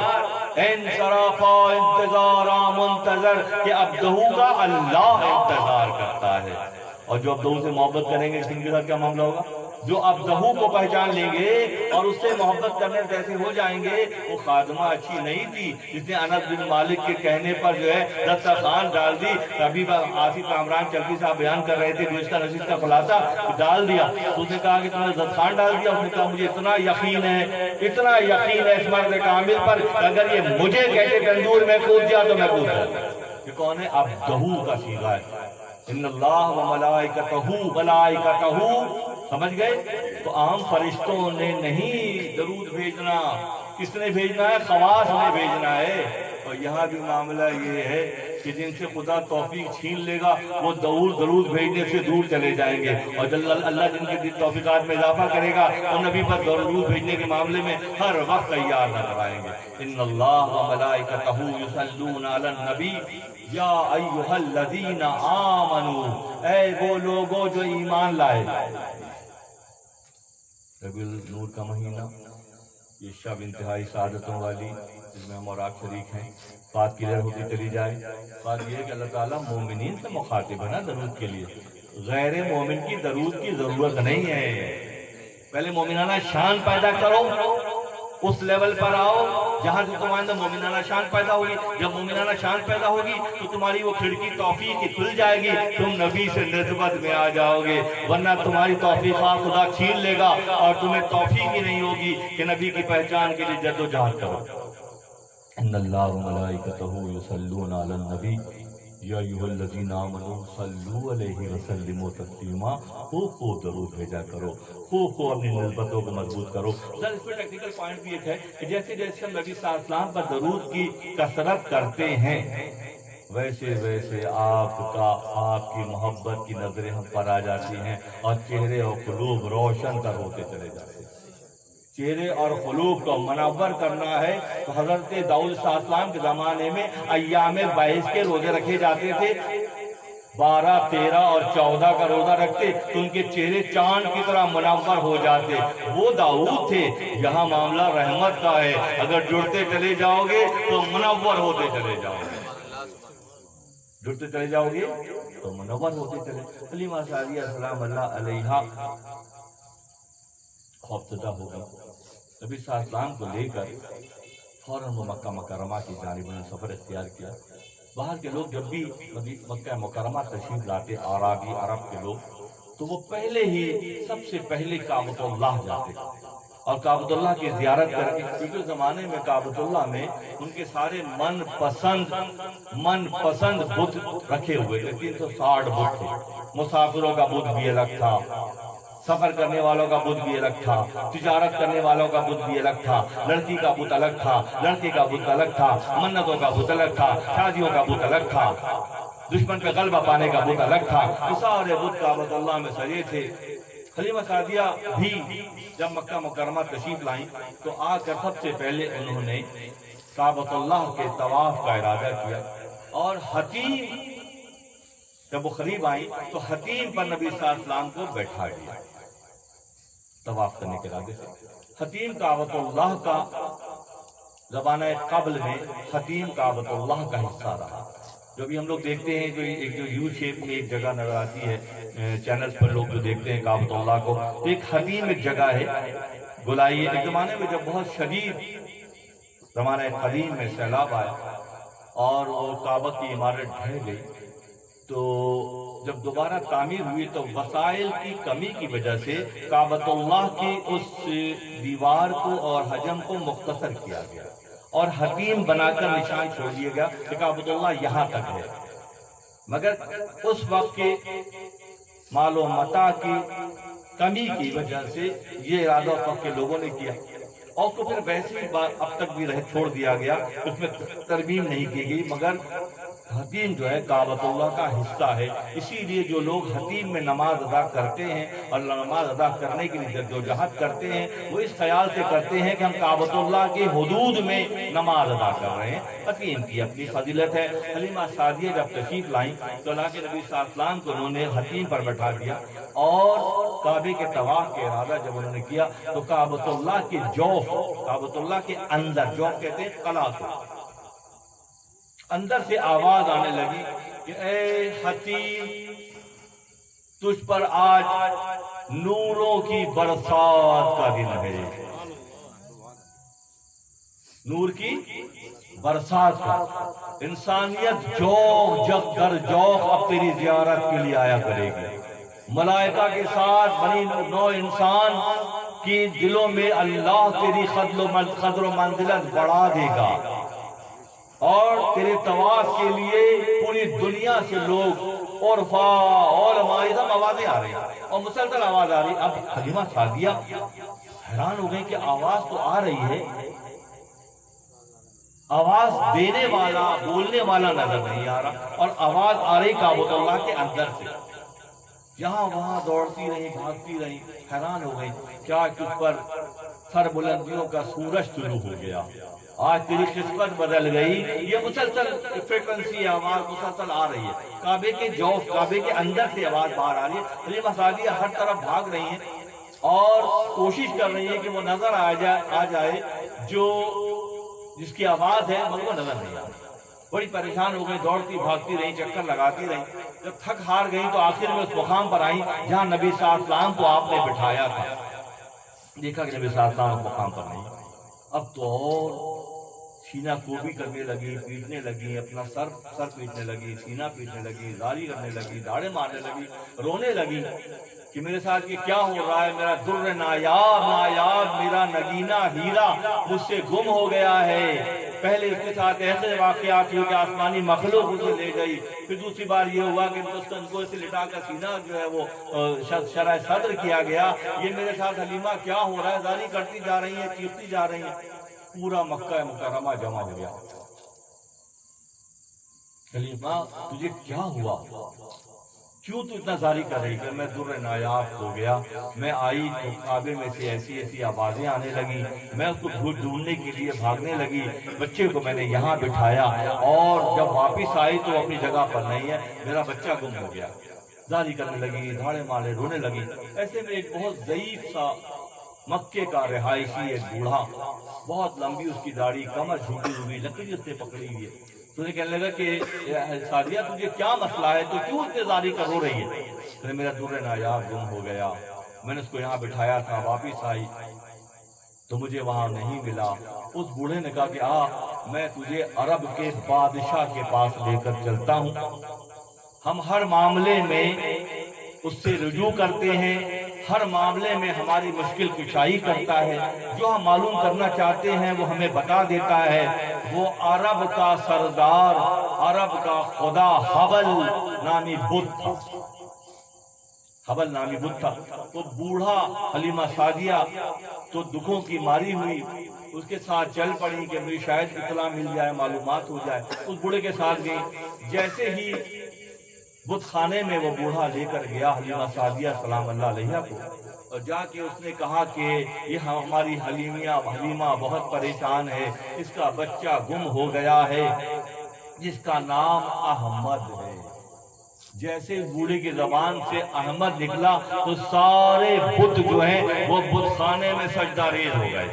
انصرافا انتظارا منتظر، کہ عبدہو کا اللہ انتظار کرتا ہے۔ اور جو عبدہو سے محبت کریں گے ان کے ساتھ کیا معاملہ ہوگا؟ جو عبدہو کو پہچان لیں گے اور اس سے محبت کرنے جیسے ہو جائیں گے، وہ خادمہ اچھی نہیں تھی جس نے انس بن مالک کے کہنے پر جو ہے دسترخوان ڈال دی۔ ابھی آصف کامران چلکی صاحب بیان کر رہے تھے گزشتہ نشست کا خلاصہ، ڈال دیا تو اس نے کہا کہ تم نے دسترخوان ڈال دیا؟ اس نے کہا مجھے اتنا یقین ہے اس مرد کامل پر کہ اگر یہ مجھے کہتے تندور میں کود دیا تو میں کود جاتا۔ یہ کون ہے؟ عبدہو کا صیغہ ہے، ان اللہ و ملائکتہ، سمجھ گئے؟ تو عام فرشتوں نے نہیں درود بھیجنا، کس نے بھیجنا ہے؟ خواص نے بھیجنا ہے۔ اور یہاں بھی معاملہ یہ ہے کہ جن سے خدا توفیق چھین لے گا وہ درود بھیجنے سے دور چلے جائیں گے، اور جب اللہ جن کے توفیقات میں اضافہ کرے گا وہ نبی پر درود بھیجنے کے معاملے میں ہر وقت تیار نظر آئیں گے۔ ان اللہ و ملائکتہ یصلون علی النبی یا ایھا الذین آمنوا، اے وہ لوگوں جو ایمان لائے۔ ربیع النور کا مہینہ، یہ شب انتہائی سعادتوں والی، جس میں ہم اور آپ شریک ہیں۔ بات کلیئر ہوتی چلی جائے، بات یہ ہے کہ اللہ تعالیٰ مومنین سے مخاطب ہے نا درود کے لیے، غیر مومن کی درود کی ضرورت نہیں ہے۔ پہلے مومنانہ شان پیدا کرو، اس لیول پر آؤ جہاں سے تمہارے اندر مومنانہ شان پیدا ہوگی۔ جب مومنانہ شان پیدا ہوگی تو تمہاری وہ کھڑکی توفیق کی کھل جائے گی، تم نبی سے نسبت میں آ جاؤ گے، ورنہ تمہاری توفیقات خدا چھین لے گا اور تمہیں توفیق ہی نہیں ہوگی کہ نبی کی پہچان کے لیے جد و جہد کرو۔ ان اللہ و ملائکتہ یصلون علی النبی یا ایھا الذین آمنوا صلوا علیہ وسلموا تسلیما، خوب درود بھیجا کرو، خوب اپنی نسبتوں کو مضبوط کرو۔ سر اس میں ٹیکنیکل پوائنٹ بھی ایک ہے کہ جیسے جیسے ہم نبی صلی اللہ علیہ وسلم پر درود کی کثرت کرتے ہیں ویسے ویسے آپ کی محبت کی نظریں ہم پر آ جاتی ہیں اور چہرے اور قلوب روشن تر ہوتے چلے جاتے ہیں۔ چہرے اور قلوب کو منور کرنا ہے تو حضرت داؤد صلی اللہ علیہ وسلم کے زمانے میں ایام 22 کے روزے رکھے جاتے تھے، 12، 13 اور 14 کا روزہ رکھتے تو ان کے چہرے چاند کی طرح منور ہو جاتے۔ وہ داؤد تھے۔ یہاں معاملہ رحمت کا ہے، اگر جڑتے چلے جاؤ گے تو منور ہوتے چلے جاؤ گے، جڑتے چلے جاؤ گے تو منور ہوتے چلے۔ حلیمہ سعدیہ سلام اللہ علیہا خوفزدہ ہو گئی، نبی صلی اللہ علیہ وسلم کو لے کر فوراً وہ مکہ مکرمہ کی جانب انہوں نے سفر اختیار کیا۔ باہر کے لوگ جب بھی مکہ مکرمہ تشریف لاتے، عربی عرب کے لوگ، تو وہ پہلے ہی سب سے پہلے کعبۃ اللہ جاتے اور کعبۃ اللہ کی زیارت کرتے، کیونکہ اس زمانے میں کعبۃ اللہ میں ان کے سارے من پسند بت رکھے ہوئے تھے، 360 بت تھے۔ مسافروں کا بت بھی الگ تھا، سفر کرنے والوں کا بت بھی الگ تھا، تجارت کرنے والوں کا بت بھی الگ تھا، لڑکی کا بت الگ تھا، لڑکے کا بت الگ تھا، منتوں کا بت الگ تھا، شادیوں کا بت الگ تھا، دشمن پہ غلبہ پانے کا بت الگ تھا۔ یہ سارے بت کعبۃ اللہ میں سجے تھے۔ حلیمہ سعدیہ بھی جب مکہ مکرمہ تشریف لائیں تو آ کر سب سے پہلے انہوں نے کعبۃ اللہ کے طواف کا ارادہ کیا، اور حتیم جب وہ قریب آئیں تو حتیم پر نبی صلی اللہ علیہ وسلم کو بیٹھا دیا طواف کرنے کے ارادے سے۔ حتیم کعبۃ اللہ کا زمانہ قبل میں حتیم کعبۃ اللہ کا حصہ رہا۔ جو بھی ہم لوگ دیکھتے ہیں، جو ایک یو شیپ میں ایک جگہ نظر آتی ہے چینلز پر، لوگ جو دیکھتے ہیں کعبۃ اللہ کو، تو ایک حتیم ایک جگہ ہے گولائی۔ ایک زمانے میں جب بہت شدید زمانہ قدیم میں سیلاب آیا اور وہ کعبہ کی عمارت ڈھہ گئی، تو جب دوبارہ تعمیر ہوئی تو وسائل کی کمی کی وجہ سے کعبۃ اللہ کی اس دیوار کو اور حجم کو مختصر کیا گیا اور حتیم بنا کر نشان چھوڑ دیا گیا کہ کعبۃ اللہ یہاں تک ہے۔ مگر اس وقت کے مال و متاع کی کمی کی وجہ سے یہ ارادہ اس وقت کے لوگوں نے کیا، اور تو پھر ویسے ہی بات اب تک بھی چھوڑ دیا گیا، اس میں ترمیم نہیں کی گئی۔ مگر حتیم جو ہے کعبۃ اللہ کا حصہ ہے، اسی لیے جو لوگ حتیم میں نماز ادا کرتے ہیں اور نماز ادا کرنے کے لیے جدوجہد کرتے ہیں، وہ اس خیال سے کرتے ہیں کہ ہم کعبۃ اللہ کے حدود میں نماز ادا کر رہے ہیں۔ حتیم کی اپنی فضیلت ہے۔ حلیمہ سعدیہ جب تشریف لائیں تو اللہ کے نبی صلی اللہ علیہ وسلم کو انہوں نے حتیم پر بٹھا دیا، اور کعبے کے طواف کے ارادہ جب انہوں نے کیا تو کعبۃ اللہ کے جوف، کعبۃ اللہ کے اندر، جوف کہتے ہیں قلعہ کو، اندر سے آواز آنے لگی کہ اے حتیم، تجھ پر آج نوروں کی برسات کا دن ہے، نور کی برسات کا۔ انسانیت جوق جگ در جوق اب تیری زیارت کے لیے آیا کرے گی، ملائکہ کے ساتھ بنی نو انسان کی دلوں میں اللہ تیری قدر و منزلت بڑھا دے گا، اور تیرے طواف کے لیے پوری دنیا سے لوگ، عرفا، علماء، سب آوازیں آ رہی ہیں اور مسلسل آواز آ رہی۔ اب حلیمہ سعدیہ حیران ہو گئی کہ آواز تو آ رہی ہے آواز دینے والا بولنے والا نظر نہیں آ رہا، اور آواز آ رہی کعبۃ اللہ کے اندر سے، یہاں وہاں دوڑتی رہی، بھاگتی رہی، حیران ہو گئی کیا تجھ پر سر بلندیوں کا سورج طلوع ہو گیا، آج تیری قسمت بدل گئی۔ یہ مسلسل فریکوینسی آواز مسلسل آ رہی ہے، کعبے کے جوف، کعبے کے اندر سے آواز باہر آ رہی ہے۔ حلیمہ سعدیہ ہر طرف بھاگ رہی ہیں اور کوشش کر رہی ہے کہ وہ نظر آ جائے جو جس کی آواز ہے، مگر وہ نظر نہیں آ رہی۔ بڑی پریشان ہو گئی، دوڑتی بھاگتی رہی، چکر لگاتی رہی، جب تھک ہار گئی تو آخر میں اس مقام پر آئی جہاں نبی صلی اللہ علیہ وسلم کو آپ نے بٹھایا تھا۔ دیکھا کہ نبی صلی اللہ علیہ وسلم اس مقام پر نہیں، اب تو اور سینہ کوبی کرنے لگی، پیٹنے لگی، اپنا سر پیٹنے لگی، سینہ پیٹنے لگی، زاری کرنے لگی، داڑے مارنے لگی، رونے لگی کہ میرے ساتھ یہ کیا ہو رہا ہے، میرا در نایاب میرا نگینہ ہیرا مجھ سے گم ہو گیا ہے۔ پہلے اس کے ساتھ ایسے واقعات ہوئے کہ آسمانی مخلوق اسے لے گئی، پھر دوسری بار یہ ہوا کہ ان کو اسے لٹا کر سینہ جو ہے وہ شرح صدر کیا گیا۔ یہ میرے ساتھ حلیمہ کیا ہو رہا ہے، زاری کرتی جا رہی ہیں، چیختی جا رہی ہیں۔ پورا مکہ مکرمہ جمع ہو گیا، حلیمہ تجھے کیا ہوا، کیوں تو اتنا زاری کر رہی؟ کہ میں در نایاب ہو گیا، میں آئی تو کعبے میں سے ایسی ایسی آوازیں آنے لگی، میں اس کو ڈھونڈنے کے لیے بھاگنے لگی، بچے کو میں نے یہاں بٹھایا اور جب واپس آئی تو اپنی جگہ پر نہیں ہے، میرا بچہ گم ہو گیا۔ زاری کرنے لگی، دھاڑے مارے، رونے لگی۔ ایسے میں ایک بہت ضعیف سا مکے کا رہائشی ایک بوڑھا، بہت لمبی اس کی داڑھی، کمر جھکی ہوئی، لکڑی اس نے پکڑی ہوئی ہے، تو نے کہنے لگا کہ سعدیہ تجھے کیا مسئلہ ہے، تو کیوں اتنے زاری کر رو رہی ہے؟ تو میرا در نایاب گم ہو گیا، میں نے اس کو یہاں بٹھایا تھا، واپس آئی تو مجھے وہاں نہیں ملا۔ اس بوڑھے نے کہا کہ میں تجھے عرب کے بادشاہ کے پاس لے کر چلتا ہوں، ہم ہر معاملے میں اس سے رجوع کرتے ہیں، ہر معاملے میں ہماری مشکل کشائی کرتا ہے، جو ہم معلوم کرنا چاہتے ہیں وہ ہمیں بتا دیتا ہے۔ وہ عرب کا سردار، عرب کا خدا حبل نامی بت تھا، حبل نامی بت تھا۔ تو بوڑھا حلیمہ سعدیہ تو دکھوں کی ماری ہوئی، اس کے ساتھ چل پڑی کہ مجھے شاید اطلاع مل جائے، معلومات ہو جائے۔ اس بوڑھے کے ساتھ گئی، جیسے ہی بت خانے میں وہ بوڑھا لے کر گیا حلیمہ سعدیہ سلام اللہ علیہا کو، اور جا کے اس نے کہا کہ یہ ہماری حلیمہ بہت پریشان ہے، اس کا بچہ گم ہو گیا ہے جس کا نام احمد ہے۔ جیسے بوڑھے کی زبان سے احمد نکلا تو سارے بت جو ہیں وہ بت خانے میں سجدہ ریز ہو گئے،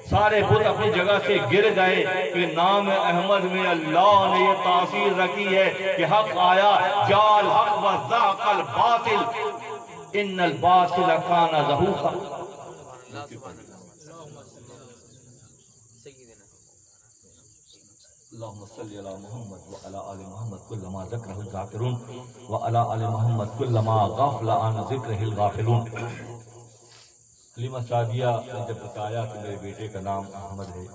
سارے بت اپنی جگہ سے گر گئے کہ نام احمد میں اللہ نے یہ تاثیر رکھی ہے کہ حق آیا، جال حق و ذاق الباطل ان الباطل کان زہوقا۔ اللہم صلی علی محمد وعلی آل محمد کلما ذکرہ الذاکرون وعلی آل محمد کلما غفل عن ذکرہ الغافلون۔ حلیمہ سعدیہ نے جب بتایا کہ میرے بیٹے کا نام احمد ہے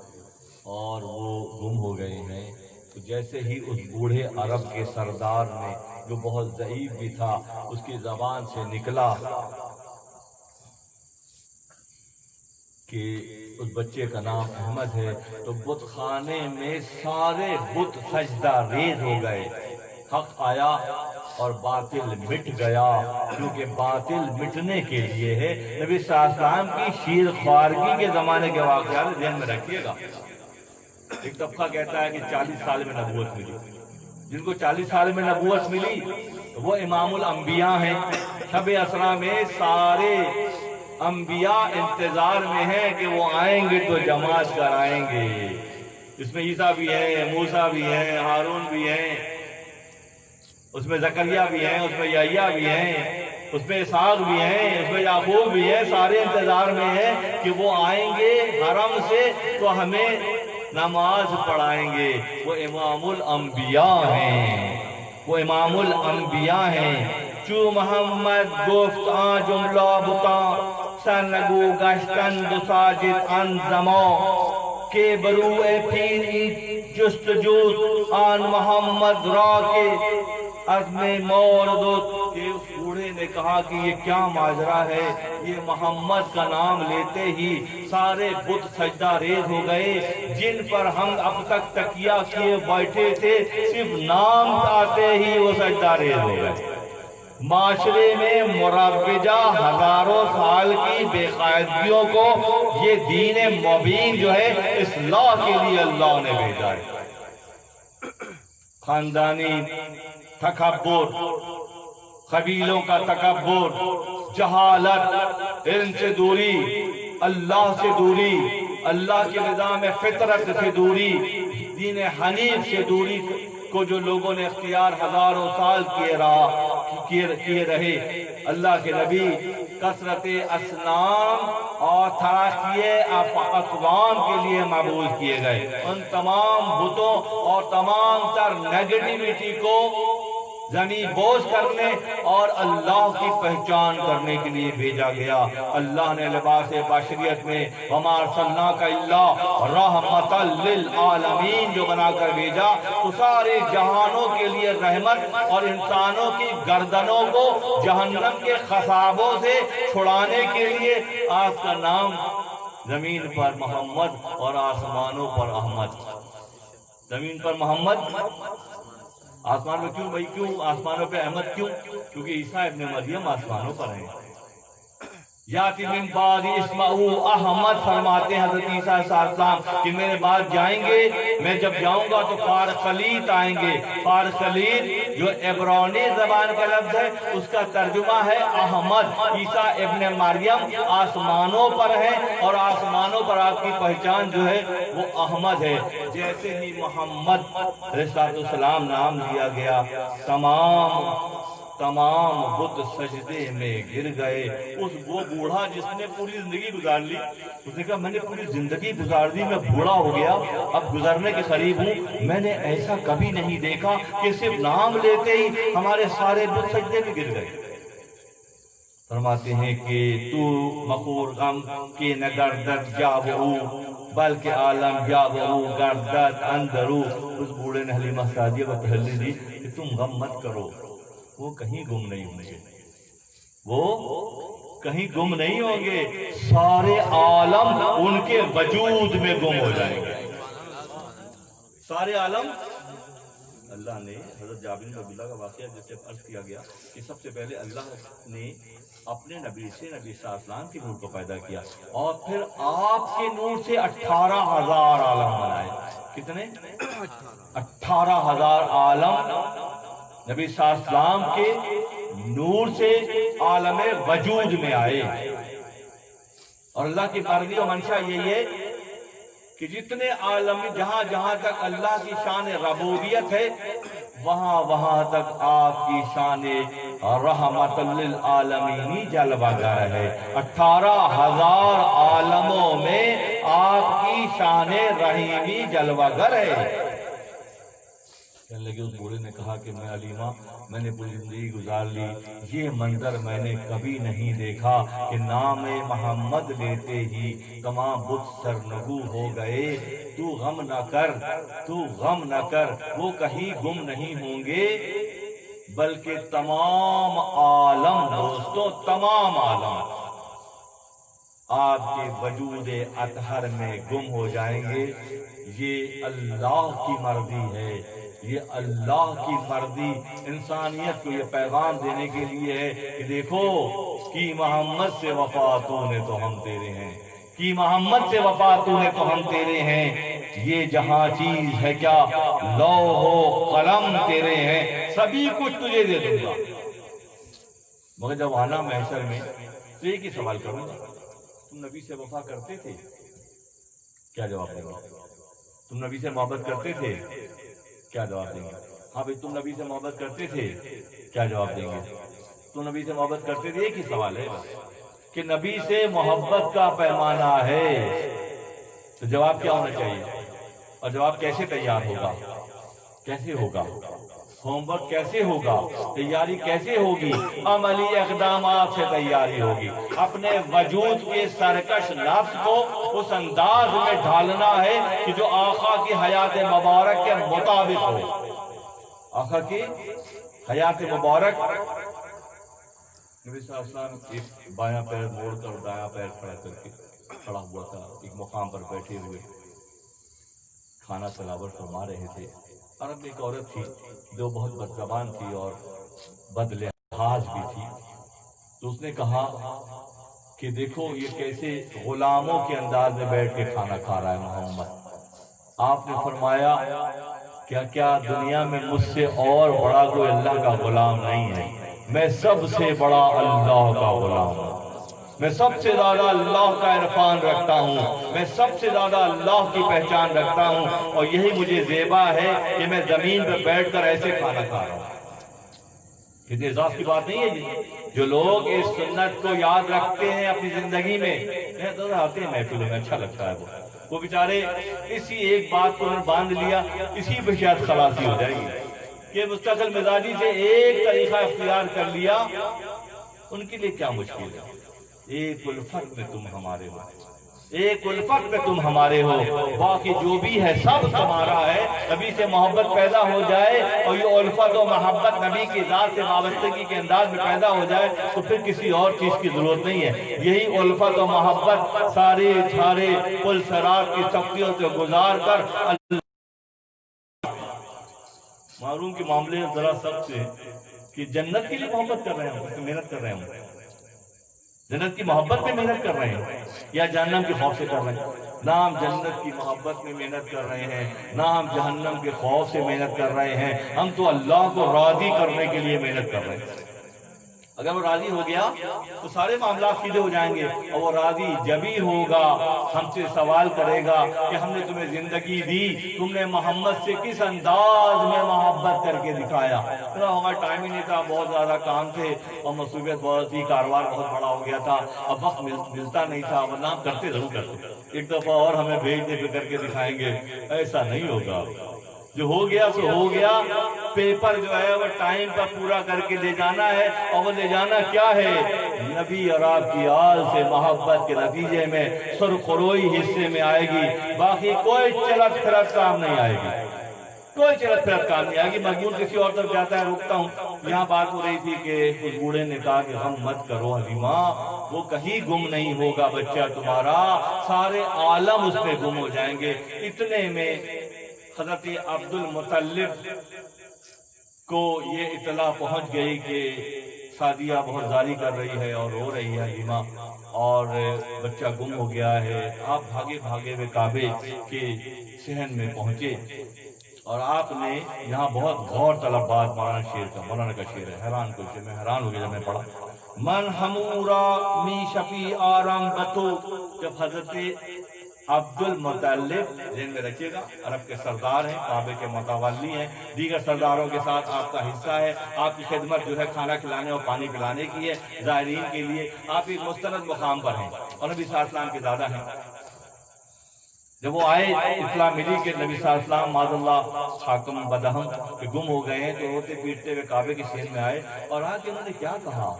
اور وہ گم ہو گئے ہیں، تو جیسے ہی اس بوڑھے عرب کے سردار نے جو بہت ضعیف بھی تھا اس کی زبان سے نکلا کہ اس بچے کا نام احمد ہے، تو بت خانے میں سارے بت سجدہ ریز ہو گئے۔ حق آیا اور باطل مٹ گیا، کیونکہ باطل مٹنے کے لیے ہے۔ نبی صلی اللہ علیہ وسلم کی شیر خوارگی کے زمانے کے واقعات ذہن میں رکھیے گا۔ ایک طبقہ کہتا ہے کہ 40 سال میں نبوت ملی، جن کو 40 سال میں نبوت ملی وہ امام الانبیاء ہیں۔ شب اسرا میں سارے انبیاء انتظار میں ہیں کہ وہ آئیں گے تو جماعت کرائیں گے۔ اس میں عیسیٰ بھی ہیں، موسیٰ بھی ہیں، ہارون بھی ہیں، اس میں زکریا بھی ہیں، اس میں یحییٰ بھی ہیں، اس میں اسحاق بھی ہیں، اس میں یعقوب بھی ہیں۔ سارے انتظار میں ہیں کہ وہ آئیں گے حرم سے تو ہمیں نماز پڑھائیں گے۔ وہ امام الانبیاء ہیں، وہ امام الانبیاء ہیں۔ چو محمد گفت آن جملہ بتا سرنگو گشتن دو ساجد ان زمان کے بروئے پیری جست جوست آن محمد را کے عزم مولد۔ کہ اس بوڑھے نے کہا کہ یہ کیا ماجرا ہے، یہ محمد کا نام لیتے ہی سارے بت سجدہ ریز ہو گئے، جن پر ہم اب تک تکیہ کیے بیٹھے تھے صرف نام آتے ہی وہ سجدہ ریز ہو گئے۔ معاشرے میں مروجہ ہزاروں سال کی بے قاعدگیوں کو یہ دین مبین جو ہے اصلاح کے لیے اللہ نے بھیجا ہے۔ خاندانی تکبر، قبیلوں کا تکبر، جہالت، علم سے دوری، اللہ سے دوری، اللہ کے نظام فطرت سے دوری، دین حنیف سے دوری کو جو لوگوں نے اختیار ہزاروں سال کیے رہے، اللہ کے نبی کثرت اصنام اور تراکیے اقوام کے لیے مبعوث کیے گئے۔ ان تمام بتوں اور تمام تر نیگیٹیوٹی کو زمین بوجھ کرنے اور اللہ کی پہچان کرنے کے لیے بھیجا گیا۔ اللہ نے لباس بشریت میں وما ارسلناک الا رحمتا للعالمین جو بنا کر بھیجا، تو سارے جہانوں کے لیے رحمت اور انسانوں کی گردنوں کو جہنم کے خصابوں سے چھڑانے کے لیے آپ کا نام زمین پر محمد اور آسمانوں پر احمد۔ زمین پر محمد، آسمان میں کیوں بھائی، کیوں آسمانوں پہ احمد کیوں؟ کیونکہ عیسیٰ ابن مریم آسمانوں پر ہیں۔ یاتی من بعد اسمہ احمد، فرماتے ہیں حضرت عیسیٰ علیہ السلام کہ میرے بعد جائیں گے، میں جب جاؤں گا تو فارخلیت آئیں گے۔ فارخلیت جو عبرانی زبان کا لفظ ہے، اس کا ترجمہ ہے احمد۔ عیسیٰ ابن مریم آسمانوں پر ہے اور آسمانوں پر آپ کی پہچان جو ہے وہ احمد ہے۔ جیسے ہی محمد علیہ السلام نام لیا گیا، تمام بت سجدے میں گر گئے۔ وہ بوڑھا جس نے پوری زندگی گزار لی، اس نے کہا میں نے پوری زندگی گزار دی، میں بوڑھا ہو گیا، اب گزرنے کے قریب ہوں، میں نے ایسا کبھی نہیں دیکھا کہ صرف نام لیتے ہی ہمارے سارے بت سجدے میں گر گئے۔ فرماتے ہیں کہ تو مخور غم کے نہ گردت جاؤ بلکہ عالم جاؤ گردت اندرو۔ اس بوڑھے نے حلیمہ سعدیہ کو تسلی دی کہ تم غم مت کرو، وہ کہیں گم نہیں ہوں گے، وہ کہیں گم نہیں ہوں گے، سارے عالم ان کے وجود میں گم ہو جائیں گے، سارے عالم۔ اللہ نے حضرت جابر بن عبداللہ کا واقعہ جیسے عرض کیا گیا کہ سب سے پہلے اللہ نے اپنے نبی سے نبی صلی اللہ علیہ وسلم کے نور کو پیدا کیا، اور پھر آپ کے نور سے 18,000 عالم بنائے۔ کتنے؟ 18,000 عالم نبی صلی اللہ علیہ وسلم کے نور سے عالم وجود میں آئے۔ اور اللہ کی مرضی و منشا یہی ہے کہ جتنے عالم جہاں جہاں تک اللہ کی شان ربوبیت ہے، وہاں تک آپ کی شان رحمت للعالمین جلوہ گر ہے۔ 18,000 عالموں میں آپ کی شان رحیمی جلوہ گر ہے۔ کہنے لگے، اس بوڑھے نے کہا کہ میں علیمہ، میں نے پوری زندگی گزار لی، یہ منظر میں نے کبھی نہیں دیکھا کہ نام محمد لیتے ہی تمام بت سرنگو ہو گئے۔ تو غم نہ کر، تو غم نہ کر، وہ کہیں گم نہیں ہوں گے، بلکہ تمام عالم، دوستو تمام عالم آپ کے وجود اطہر میں گم ہو جائیں گے۔ یہ اللہ کی مرضی ہے، یہ اللہ کی مرضی انسانیت کو یہ پیغام دینے کے لیے ہے کہ دیکھو کی محمد سے وفا تو نے تو ہم تیرے ہیں، کی محمد سے وفا تو نے تو ہم تیرے ہیں۔ یہ جہاں چیز ہے کیا، لوح و قلم تیرے ہیں، سبھی کچھ تجھے دے دوں گا۔ مگر جب آنا محشر میں تو ایک ہی سوال کروں گا، تم نبی سے وفا کرتے تھے؟ کیا جواب دیں گے؟ تم نبی سے محبت کرتے تھے؟ کیا جواب دیں گے؟ ہاں بھائی تم نبی سے محبت کرتے تھے؟ کیا جواب دیں گے؟ تم نبی سے محبت کرتے تھے؟ ایک ہی سوال ہے کہ نبی سے محبت کا پیمانہ ہے، تو جواب کیا ہونا چاہیے؟ اور جواب کیسے تیار ہوگا؟ کیسے ہوگا؟ ہوم ورک کیسے ہوگا؟ تیاری کیسے ہوگی؟ عملی اقدامات سے تیاری ہوگی۔ اپنے وجود کے سرکش نفس کو اس انداز میں ڈھالنا ہے کہ جو آقا کی حیات مبارک کے مطابق ہو۔ آقا کی حیات مبارک نبی صلی اللہ علیہ وسلم ایک بایاں پیر موڑ کر دایاں پیر کھڑا کر کے کھڑا ہوا تھا، ایک مقام پر بیٹھے ہوئے کھانا تلاوت فرما رہے تھے۔ عرب میں ایک عورت تھی جو بہت بد زبان تھی اور بد لحاظ بھی تھی، تو اس نے کہا کہ دیکھو یہ کیسے غلاموں کے انداز میں بیٹھ کے کھانا کھا رہا ہے محمد۔ آپ نے فرمایا کیا کیا دنیا میں مجھ سے اور بڑا کوئی اللہ کا غلام نہیں ہے، میں سب سے بڑا اللہ کا غلام ہوں، میں سب سے زیادہ اللہ کا عرفان رکھتا ہوں، میں سب سے زیادہ اللہ کی پہچان رکھتا ہوں، اور یہی مجھے زیبا ہے کہ میں زمین پہ بیٹھ کر ایسے کھانا کھا رہا ہوں۔ کتنے اعزاز کی بات نہیں ہے یہ؟ جو لوگ اس سنت کو یاد رکھتے ہیں اپنی زندگی میں آتے ہیں محفلوں میں، اچھا لگتا ہے وہ بیچارے اسی ایک بات کو باندھ لیا، اسی پہ شاید خلاصی ہو جائے گی کہ مستقل مزاجی سے ایک طریقہ اختیار کر لیا، ان کے لیے کیا مشکل ہے؟ ایک الفت میں تم ہمارے ہو، ایک الفت میں تم ہمارے ہو، باقی جو بھی ہے سب تمہارا ہے۔ نبی سے محبت پیدا ہو جائے اور یہ الفت و محبت نبی کی ذات سے وابستگی کے انداز میں پیدا ہو جائے تو پھر کسی اور چیز کی ضرورت نہیں ہے۔ یہی الفت و محبت سارے پل صراط کی سختیوں سے گزار کر معلوم کے معاملے ذرا سخت سے کہ جنت کے لیے محبت کر رہے ہیں، محنت کر رہے ہیں، جنت کی محبت میں محنت کر رہے ہیں یا جہنم کے خوف سے کر رہے ہیں؟ نہ ہم جنت کی محبت میں محنت کر رہے ہیں، نہ ہم جہنم کے خوف سے محنت کر رہے ہیں، ہم تو اللہ کو راضی کرنے کے لیے محنت کر رہے ہیں۔ اگر وہ راضی ہو گیا تو سارے معاملات سیدھے ہو جائیں گے، اور وہ راضی جبھی ہوگا ہم سے سوال کرے گا کہ ہم نے تمہیں زندگی دی، تم نے محمد سے کس انداز میں محبت کر کے دکھایا۔ ہمارا ٹائم ہی نہیں تھا، بہت زیادہ کام تھے اور مصروفیت بہت تھی، کاروبار بہت بڑا ہو گیا تھا، اب وقت ملتا نہیں تھا، ورنہ ہم کرتے ضرور کرتے، ایک دفعہ اور ہمیں بھیج دے کر کے دکھائیں گے۔ ایسا نہیں ہوگا، جو ہو گیا سو ہو گیا۔ پیپر جو ہے وہ ٹائم پر پورا کر کے لے جانا ہے، اور وہ لے جانا کیا ہے؟ نبی اور آپ کی آل سے محبت کے نتیجے میں سرخروئی حصے میں آئے گی، باقی کوئی چلت پھرت کام نہیں آئے گی، کوئی چلت پھرت کام نہیں آئے گی۔ مضمون کسی اور طرف جاتا ہے، رکتا ہوں۔ یہاں بات ہو رہی تھی کہ اس بوڑھے نے کہا کہ غم مت کرو حلیمہ، وہ کہیں گم نہیں ہوگا بچہ تمہارا، سارے عالم اس میں گم ہو جائیں گے۔ اتنے میں حضرت عبد المطلب کو یہ اطلاع پہنچ گئی کہ سعدیہ بہت زاری کر رہی ہے اور رو رہی ہے حلیمہ، اور بچہ گم ہو گیا ہے۔ آپ بھاگے بھاگے ہوئے کعبے کے صحن میں پہنچے، اور آپ نے یہاں بہت غور طلب بات مولانا کا شعر ہے، حیران کو شعر، میں حیران ہو گیا جب میں پڑھا۔ من ہمورا می شفیع آرام بتو، جب حضرت عبد المطلب، ذہن میں رکھیے گا، عرب کے سردار ہیں، کعبے کے متولی ہیں، دیگر سرداروں کے ساتھ آپ کا حصہ ہے، آپ کی خدمت جو ہے کھانا کھلانے اور پانی پلانے کی ہے زائرین کے لیے، آپ ایک مستند مقام پر ہیں اور نبی صلی اللہ علیہ وسلم کے دادا ہیں۔ جب وہ آئے اطلاع ملی کہ نبی صلی اللہ علیہ وسلم معاذ اللہ حاکم بدہم کہ گم ہو گئے ہیں، تو روتے پیٹتے ہوئے کعبے کے صحن میں آئے، اور آ کے انہوں نے کیا کہا؟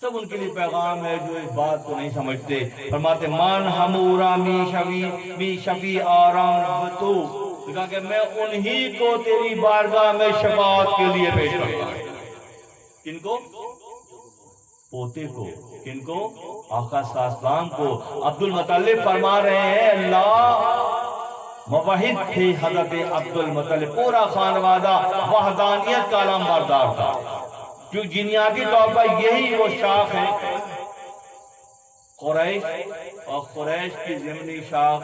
سب ان کے لیے پیغام ہے جو اس بات کو نہیں سمجھتے۔ فرماتے من ہمورا می شفیع آرام بتو، کہا کہ میں انہی کو تیری بارگاہ میں شفاعت کے لیے پیش کرتا ہوں۔ کن کو؟ پوتے کو۔ کن کو؟ آقا صلی اللہ علیہ وسلم کو۔ عبد المطلب فرما رہے ہیں اللہ موحد تھے حضرت عبد المطلب، پورا خانوادہ وحدانیت کا علم بردار تھا، جو جنیاتی طور پر یہی وہ شاخ ہے قریش، اور قریش کی ضمنی شاخ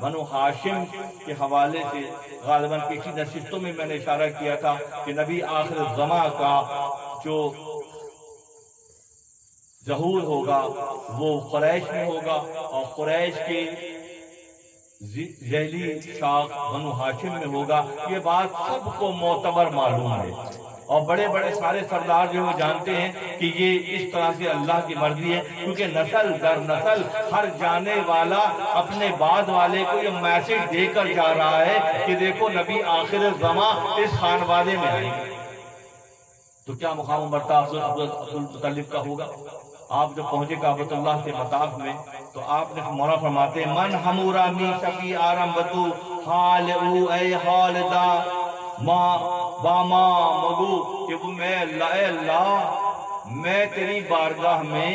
بنو ہاشم کے حوالے سے غالباً پچھلی نشستوں میں نے اشارہ کیا تھا کہ نبی آخر الزماں کا جو ظہور ہوگا وہ قریش میں ہوگا، اور قریش کی ذیلی شاخ بنو ہاشم میں ہوگا۔ یہ بات سب کو معتبر معلوم ہے، اور بڑے بڑے سارے سردار جو وہ جانتے ہیں کہ یہ اس طرح سے اللہ کی مرضی ہے، کیونکہ نسل در نسل ہر جانے والا اپنے بعد والے کو یہ میسج دے کر جا رہا ہے کہ دیکھو نبی آخر الزماں اس خانوادے میں آئیں گے۔ تو کیا مقام و مرتبہ عبد المطلب کا ہوگا؟ آپ جب پہنچے کعبۃ اللہ کے مطاف میں تو آپ نے مولا فرماتے من ہمورا می شفیع آرام بتو، حال او اے حال دا ما باما مگو، کہ وہ میں اے اللہ میں تیری بارگاہ میں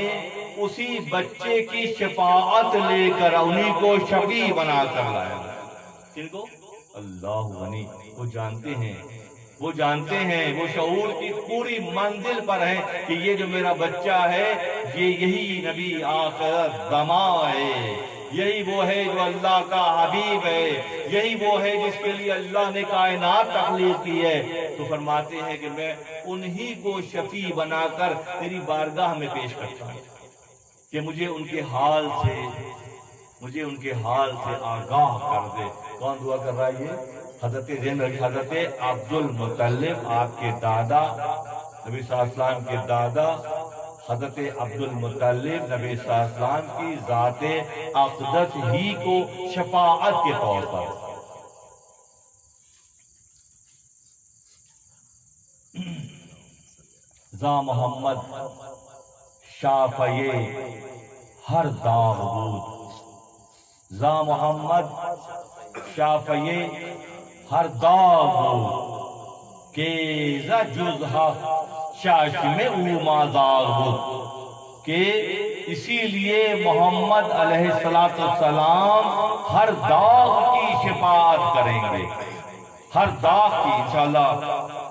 اسی بچے کی شفاعت لے کر انہیں کو شفیع بنا کر لایا۔ کن کو؟ اللہ غنی، وہ جانتے ہیں، وہ جانتے ہیں، وہ شعور کی پوری منزل پر ہیں کہ یہ جو میرا بچہ ہے یہی نبی آخر زمان ہے، یہی وہ ہے جو اللہ کا حبیب ہے، یہی وہ ہے جس کے لیے اللہ نے کائنات تخلیق کی ہے۔ تو فرماتے ہیں کہ میں انہی کو شفیع بنا کر تیری بارگاہ میں پیش کرتا ہوں کہ مجھے ان کے حال سے آگاہ کر دے۔ کون دعا کر رہا ہے یہ؟ حضرت عبد المطلب، آپ کے دادا، نبی صلی اللہ علیہ وسلم کے دادا حضرت عبد المطلب نبی صلی اللہ علیہ وسلم کی ذات اقدس ہی کو شفاعت کے طور پر۔ ذا محمد شافعِ ہر داغ بود، ذا محمد شافعِ ہر داغ بود، کہ ذا جز حق چشم او مازاغ بود، کہ اسی لیے محمد علیہ السلام ہر داغ کی شفاعت کریں گے، ہر داغ کی۔ انشاءاللہ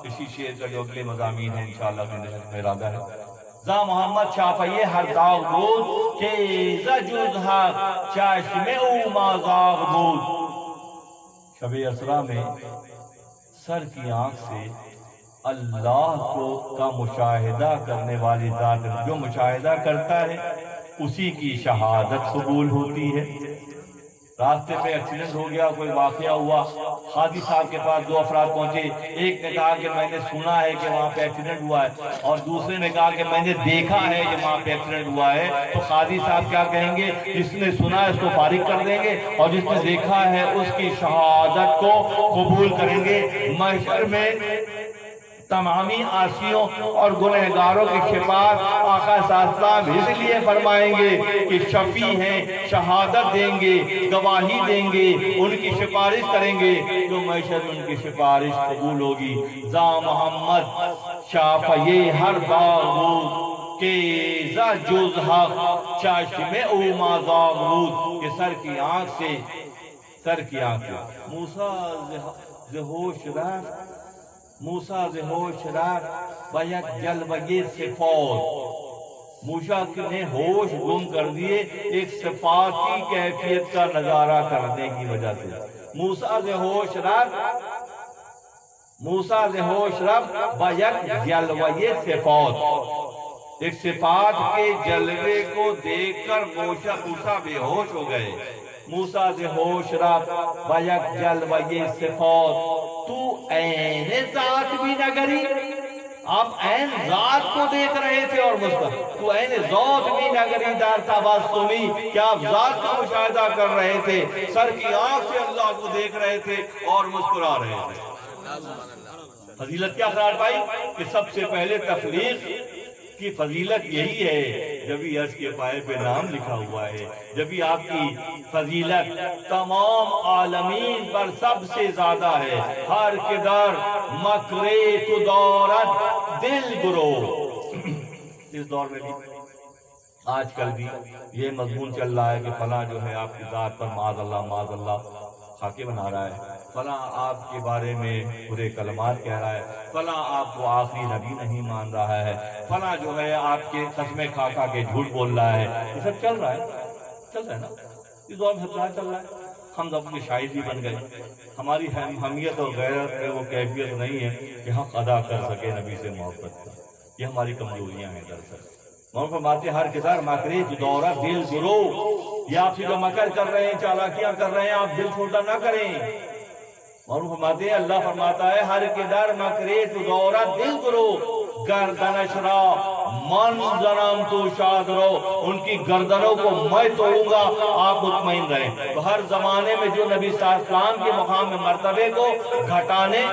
اسی شعر کا جو اگلے مضامین ہیں انشاءاللہ کی نشست میں ارادہ ہے۔ ذا محمد شافعِ ہر داغ بود، کہ ذا جز حق چشم او مازاغ بود۔ شب اسریٰ میں سر کی آنکھ سے اللہ کا مشاہدہ کرنے والی ذات، جو مشاہدہ کرتا ہے اسی کی شہادت قبول ہوتی ہے۔ راستے پہ ایکسیڈنٹ ہو گیا، کوئی واقعہ ہوا، قاضی صاحب کے پاس دو افراد پہنچے، ایک نے کہا کہ میں نے سنا ہے کہ وہاں پہ ایکسیڈنٹ ہوا ہے، اور دوسرے نے کہا کہ میں نے دیکھا ہے کہ وہاں پہ ایکسیڈنٹ ہوا ہے۔ تو قاضی صاحب کیا کہیں گے؟ جس نے سنا ہے اس کو فارغ کر دیں گے، اور جس نے دیکھا ہے اس کی شہادت کو قبول کریں گے۔ محشر میں تمامی عاصیوں اور گنہگاروں کی شفاعت آقا صلی اللہ علیہ وسلم اس لیے فرمائیں گے کہ شفیع ہیں، شہادت دیں گے، گواہی دیں گے، ان کی سفارش کریں گے، جو محشر میں ان کی سفارش قبول ہوگی۔ ذا محمد شافعِ ہر داغ بود، کہ ذا جز حق چشم او مازاغ بود، کہ سر کی آنکھ سے موسیٰ ز ہوش رفت، موسیٰ ز ہوش رفت و یک جلوہ صفات، موسیٰ نے ہوش گم کر دیے ایک صفاتی کیفیت کا نظارہ کرنے کی وجہ سے۔ موسیٰ ز ہوش رفت و یک جلوہ صفات، ایک صفات کے جلوے کو دیکھ کر موسیٰ بے ہوش ہو گئے۔ موسیٰ ز ہوش رفت و یک جلوہ صفات، تو عین ذات بھی نہ گری، آپ عین ذات کو دیکھ رہے تھے اور تو عین ذات بھی نہ گری دار تبسمی، کہ آپ ذات کا مشاہدہ کر رہے تھے، سر کی آنکھ سے اللہ کو دیکھ رہے تھے اور مسکرا رہے تھے۔ فضیلت کیا قرار پائی؟ کہ سب سے پہلے تخلیق کی فضیلت یہی ہے، جبھی عرش کے پائے پہ نام لکھا ہوا ہے، جبھی آپ کی فضیلت تمام عالمین پر سب سے زیادہ ہے۔ ہر کدر مکرے تو دورت دل گرو، اس دور میں بھی آج کل بھی یہ مضمون چل رہا ہے کہ فلاں جو ہے آپ کی ذات پر معاذ اللہ خاکے بنا رہا ہے، فلاں آپ کے بارے میں برے کلمات کہہ رہا ہے، فلاں آپ کو آخری نبی نہیں مان رہا ہے، فلاں جو ہے آپ کے قسمیں کھا کے جھوٹ بول رہا ہے۔ یہ سب چل رہا ہے نا، اس دور میں سب چل رہا ہے۔ ہم اپنے شاعر بھی بن گئے، ہماری حمیت اور غیرت میں وہ کیفیت نہیں ہے کہ حق ادا کر سکے نبی سے محبت کا، یہ ہماری کمزوریاں ہیں دراصل۔ مولانا فرماتے ہر کدھر مکرے دورہ دل گرو، یہ آپ سے جو مکر کر رہے ہیں، چالاکیاں کر رہے ہیں، آپ دل چھوٹا نہ کریں۔ مولانا فرماتے ہیں اللہ فرماتا ہے ہر کدھر مکرے دورہ دل گرو، گردنش را من زنم تو شاد رو، ان کی گردنوں کو میں توڑوں گا، آپ مطمئن رہیں۔ تو ہر زمانے میں جو نبی صلی اللہ علیہ وسلم کے مقام میں مرتبے کو گھٹانے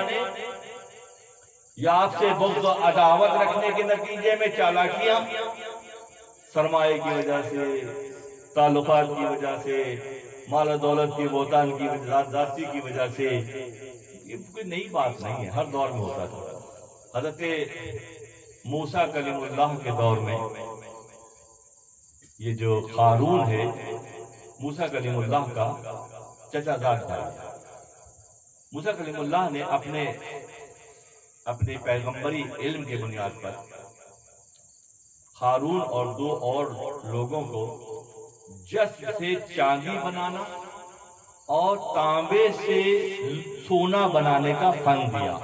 یا آپ سے بغض و عداوت رکھنے کے نتیجے میں چالاکیاں، سرمایہ کی وجہ سے، تعلقات کی وجہ سے، مال و دولت کی بہتان کی ذاتی کی وجہ سے، یہ کوئی نئی بات نہیں ہے، ہر دور میں ہوتا تھا۔ حضرت موسیٰ کلیم اللہ کے دور میں یہ جو قارون ہے موسیٰ کلیم اللہ کا چچا زاد بھائی. موسیٰ کلیم اللہ نے اپنے پیغمبری علم کے بنیاد پر قارون اور 2 اور لوگوں کو جس سے چاندی بنانا اور تانبے سے سونا بنانے کا فن دیا.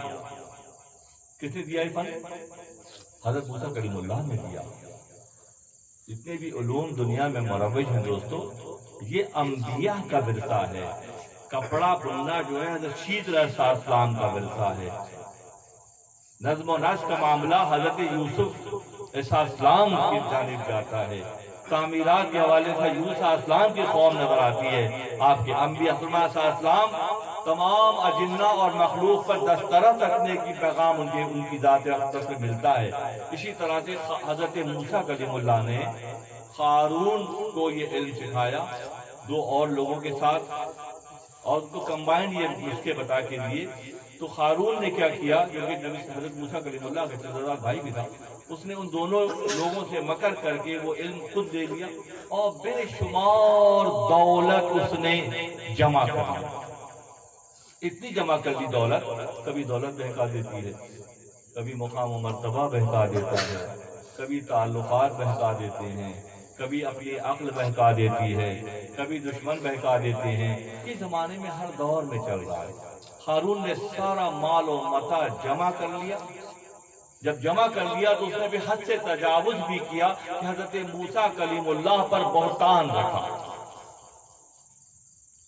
کس نے دیا یہ فن؟ حضرت موسیٰ کلیم اللہ نے دیا. جتنے بھی علوم دنیا میں مروج ہیں دوستو، یہ انبیاء کا ورثہ ہے. کپڑا بننا جو ہے حضرت شیدر علیہ السلام کا ورثہ ہے. نظم و نسق کا معاملہ حضرت یوسف علیہ السلام کی جانب جاتا ہے. تعمیرات کے حوالے سے یوسف علیہ السلام کی قوم نظر آتی ہے. آپ کے انبیاء علیہ السلام تمام اجنہ اور مخلوق پر دسترس رکھنے کی پیغام ان کی ذات اقدس میں ملتا ہے. اسی طرح سے حضرت موسیٰ کلیم اللہ نے قارون کو یہ علم سکھایا 2 اور لوگوں کے ساتھ، اور اس کو کمبائنڈ یہ نسخے بتا کے دیے. تو قارون نے کیا کیا، کیونکہ حضرت موسیٰ کلیم اللہ کا چچا بھائی بھی تھا، اس نے ان دونوں لوگوں سے مکر کر کے وہ علم خود دے لیا اور بے شمار دولت اس نے جمع کر دی. اتنی جمع کر دی دولت، کبھی دولت بہکا دیتی ہے، کبھی مقام و مرتبہ بہکا دیتا ہے، کبھی تعلقات بہکا دیتے ہیں، کبھی اپنی عقل بہکا دیتی ہے، کبھی دشمن بہکا دیتے ہیں. یہ زمانے میں ہر دور میں چل رہا ہے. قارون نے سارا مال و متاع جمع کر لیا. جب جمع کر لیا تو اس نے بھی حد سے تجاوز بھی کیا کہ حضرت موسیٰ کلیم اللہ پر بہتان رکھا.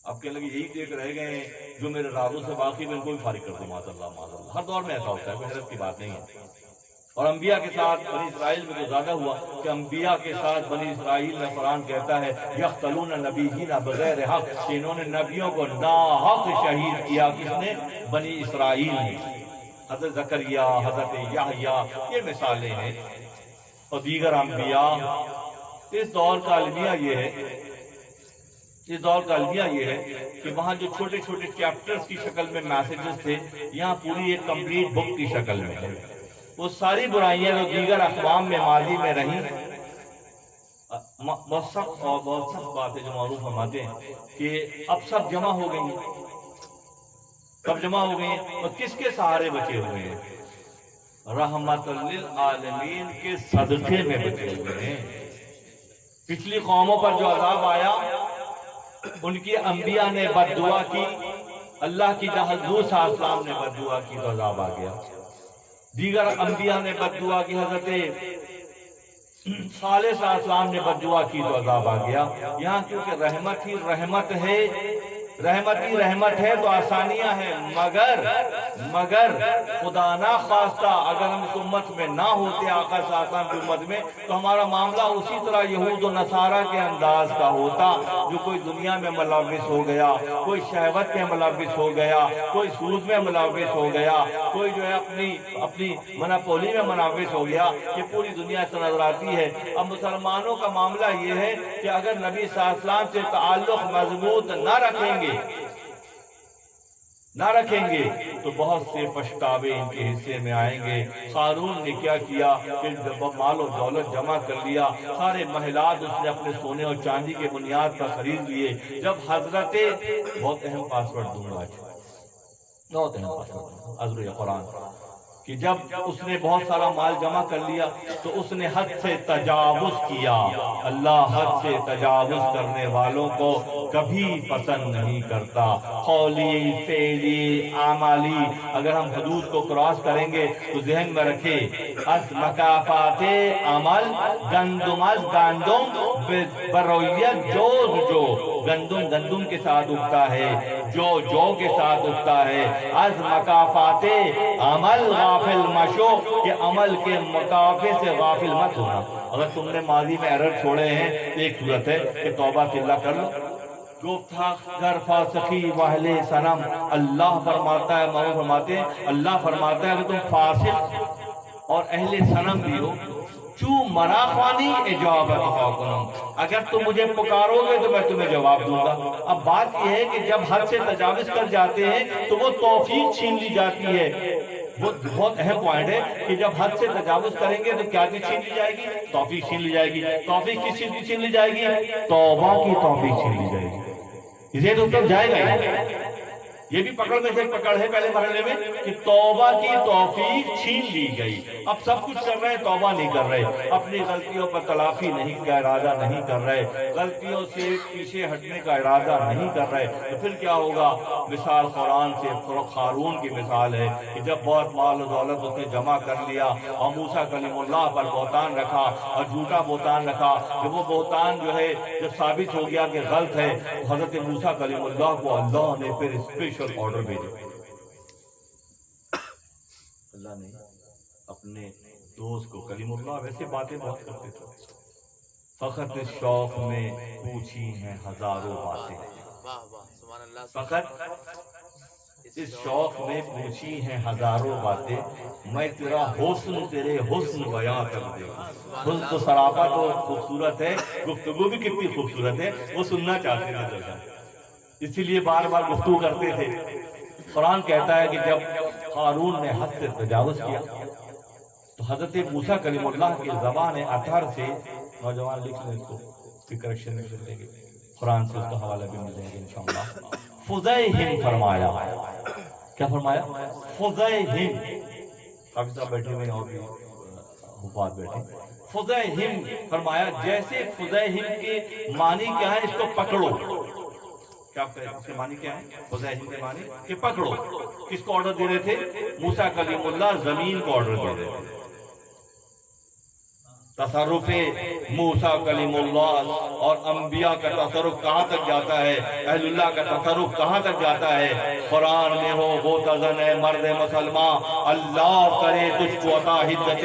اب کہنے لگے یہی دیکھ رہ گئے ہیں جو میرے رازوں سے واقعی میں ان کو بھی فارغ کر دو. معاذ اللہ. ہر دور میں ایسا ہوتا ہے، حیرت کی بات نہیں ہے. اور انبیاء کے ساتھ بنی اسرائیل میں تو زیادہ ہوا کہ انبیاء کے ساتھ بنی اسرائیل میں قرآن کہتا ہے یقتلون نبیین بغیر حق، کہ انہوں نے نبیوں کو ناحق شہید کیا. کس نے؟ بنی اسرائیل نے. حضرت زکریا، حضرت یحییٰ، یہ مثالیں ہیں، اور دیگر انبیاء. اس دور کا المیہ یہ ہے کہ وہاں جو چھوٹے چھوٹے چیپٹرز کی شکل میں میسیجز تھے، یہاں پوری ایک کمپلیٹ بک کی شکل میں ہے. وہ ساری برائیاں جو دیگر اقوام میں ماضی میں رہیں، بہت سخت بات ہے جو معروف فرماتے ہیں کہ اب سب جمع ہو گئی ہیں. کب جمع ہو گئی ہیں اور کس کے سہارے بچے ہوئے ہیں؟ رحمت للعالمین کے صدقے میں بچے ہوئے ہیں. پچھلی قوموں پر جو عذاب آیا، ان کی انبیاء نے بد دعا کی، اللہ کی حضور صلی اللہ علیہ وسلم نے بد دعا کی تو عذاب آ گیا. دیگر انبیاء نے بد دعا کی، حضرت صالح صلی اللہ علیہ وسلم نے بد دعا کی تو عذاب آ گیا. یہاں کیونکہ رحمت ہی رحمت ہے تو آسانیاں ہیں، مگر خدا نہ خواستہ اگر ہم اس امت میں نہ ہوتے، آقا صلی اللہ علیہ وسلم کی امت میں، تو ہمارا معاملہ اسی طرح یہود و نصارہ کے انداز کا ہوتا، جو کوئی دنیا میں ملوث ہو گیا، کوئی شہوت میں ملوث ہو گیا، کوئی سود میں ملوث ہو گیا، کوئی جو ہے اپنی مناپولی میں ملوث ہو گیا. یہ پوری دنیا سے نظر آتی ہے. اب مسلمانوں کا معاملہ یہ ہے کہ اگر نبی صلی اللہ علیہ وسلم سے تعلق مضبوط نہ رکھیں گے تو بہت سے پچھتاوے ان کے حصے میں آئیں گے. قارون نے کیا کیا کہ جب مال و دولت جمع کر لیا، سارے محلات اس نے اپنے سونے اور چاندی کے بنیاد پر خرید لیے. جب حضرت بہت اہم پاسورڈ دوں گا، بہت اہم پاسورڈ عذر قرآن، کہ جب اس نے بہت سارا مال جمع کر لیا تو اس نے حد سے تجاوز کیا. اللہ حد سے تجاوز کرنے والوں کو کبھی پسند نہیں کرتا. قولی، فعلی، عملی، اگر ہم حدود کو کراس کریں گے تو ذہن میں رکھے از مکافات عمل گندم از گندم برویت جو گندم کے ساتھ اگتا ہے، جو کے ساتھ اگتا ہے. از مکافات عمل غافل مشو، کہ عمل کے مکافے سے غافل مت ہونا. اگر تم نے ماضی میں ایرر چھوڑے ہیں تو ایک صورت ہے کہ توبہ اللہ کر لو. گفتار فاسقی واہل سنم، اللہ فرماتا ہے، معروف فرماتے ہیں، اللہ فرماتا ہے اگر تم فاسق اور اہل سنم بھی ہو، چو مراخوانی اجابت حاکنم، اگر تم مجھے پکارو گے تو میں تمہیں جواب دوں گا. اب بات یہ ہے کہ جب حد سے تجاوز کر جاتے ہیں تو وہ توفیق چھین لی جاتی ہے. وہ بہت اہم پوائنٹ ہے کہ جب حد سے تجاوز کریں گے تو کیا چیز چھین لی جائے گی؟ توفیق چھین لی جائے گی۔ توفیق کس چیز کی چھین لی جائے گی؟ توبہ کی توفیق چھین لی جائے گی۔ یہ تو تب جائے گا ہی۔ یہ بھی پکڑ میں سے ایک پکڑ ہے پہلے مرحلے میں کہ توبہ کی توفیق چھین لی گئی۔ اب سب کچھ کر رہے ہیں، توبہ نہیں کر رہے، اپنی غلطیوں پر تلافی نہیں کا ارادہ نہیں کر رہے، غلطیوں سے پیچھے ہٹنے کا ارادہ نہیں کر رہے، تو پھر کیا ہوگا؟ مثال قرآن سے قارون کی مثال ہے کہ جب بہت مال و دولت اس نے جمع کر لیا اور موسیٰ کلیم اللہ پر بہتان رکھا اور جھوٹا بہتان رکھا، کہ وہ بہتان جو ہے جب ثابت ہو گیا کہ غلط ہے، حضرت موسیٰ کلیم اللہ کو اللہ نے پھر اسپیشل آرڈر بھیجے۔ اللہ نے اپنے دوست کو، کلیم اللہ ویسے باتیں بہت کرتے تھے، فقط اس شوق میں پوچھی ہیں ہزاروں باتیں، فقط اس شوق میں پوچھی ہیں ہزاروں باتیں، میں تیرا حسن تیرے حسن بیاں کر دے۔ حسن تو سراپا تو خوبصورت ہے، گفتگو بھی کتنی خوبصورت ہے، وہ سننا چاہتے تھے، اسی لیے بار بار گفتگو کرتے تھے۔ قرآن کہتا ہے کہ جب قارون نے حد سے تجاوز کیا تو حضرت موسیٰ کلیم اللہ کی زبان اطہر سے، نوجوان لکھ لیں اس کو، پھر کریکشن میں مل دیں گے، قرآن سے اس کا حوالہ بھی مل جائے گا انشاءاللہ۔ فضیہم فرمایا، کیا فرمایا؟ فضیہم، کافی صاحب بیٹھے ہوئے اور بھی حفاظ بیٹھے، فضیہم فرمایا، جیسے فضیہم کے معنی کیا ہے؟ اس کو پکڑو۔ کیا اس کے معنی کیا ہے؟ فضیہم کے معنی کہ پکڑو۔ کس کو آرڈر دے رہے تھے؟ موسیٰ کلیم اللہ زمین کو آرڈر دے رہے تھے۔ تصرف موسیٰ کلیم اللہ اور انبیاء کا تصرف کہاں تک جاتا ہے، اہل اللہ کا تصرف کہاں تک جاتا ہے؟ قرآن میں ہو غوطہ ہے مرد مسلمان، اللہ کرے تجھ کو عطا حدت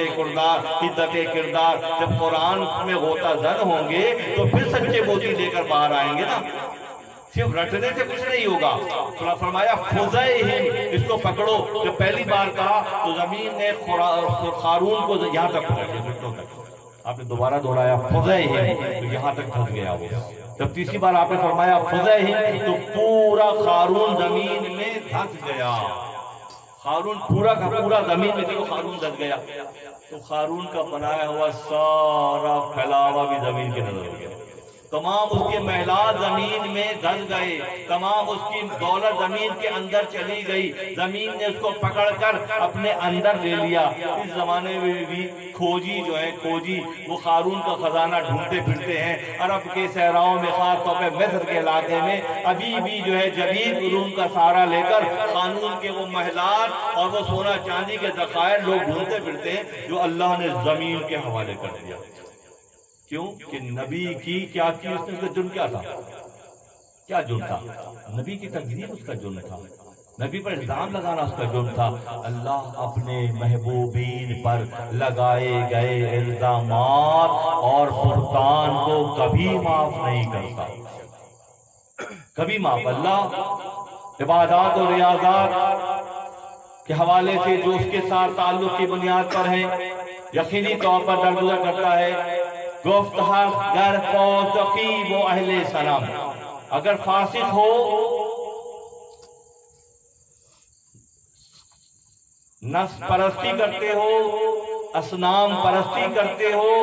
کردار۔ جب قرآن میں غوطہ زن ہوں گے تو پھر سچے موتی لے کر باہر آئیں گے نا، صرف رٹنے سے کچھ نہیں ہوگا۔ فرمایا فضیہم، اس کو پکڑو۔ جب پہلی بار کہا تو زمین نے قارون کو یہاں تک پکڑ لیا، آپ نے دوبارہ دوہرایا فضیہم، تو یہاں تک پھنس گیا وہ۔ جب تیسری بار آپ نے فرمایا فضیہم تو پورا قارون زمین میں دھس گیا، قارون پورا کا پورا زمین میں دیکھو قارون دھس گیا، تو قارون کا بنایا ہوا سارا پھیلاوا بھی زمین کے نظر ہو گیا، تمام اس کے محلات زمین میں دھس گئے، تمام اس کی دولت زمین کے اندر چلی گئی، زمین نے اس کو پکڑ کر اپنے اندر لے لیا۔ اس زمانے میں بھی کھوجی جو ہے، کھوجی وہ قارون کا خزانہ ڈھونڈتے پھرتے ہیں عرب کے صحراؤں میں، خاص طور پہ مصر کے علاقے میں ابھی بھی جو ہے جدید علوم کا سہارا لے کر قارون کے وہ محلات اور وہ سونا چاندی کے ذخائر لوگ ڈھونڈتے پھرتے ہیں جو اللہ نے زمین کے حوالے کر دیا۔ کیوں کہ نبی کی کیا کی اس نے، اس کا جرم کیا تھا؟ کیا جرم تھا؟ نبی کی تکذیب اس کا جرم تھا، نبی پر الزام لگانا اس کا جرم تھا۔ اللہ اپنے محبوبین پر لگائے گئے الزامات اور بہتان کو کبھی معاف نہیں کرتا، کبھی معاف۔ اللہ عبادات اور ریاضات کے حوالے سے جو اس کے ساتھ تعلق کی بنیاد پر ہیں، یقینی طور پر درگزر کرتا ہے۔ گفتہ گر فاسقی و اہل سلام، اگر فاسق ہو، نفس پرستی کرتے ہو، اصنام پرستی کرتے ہو،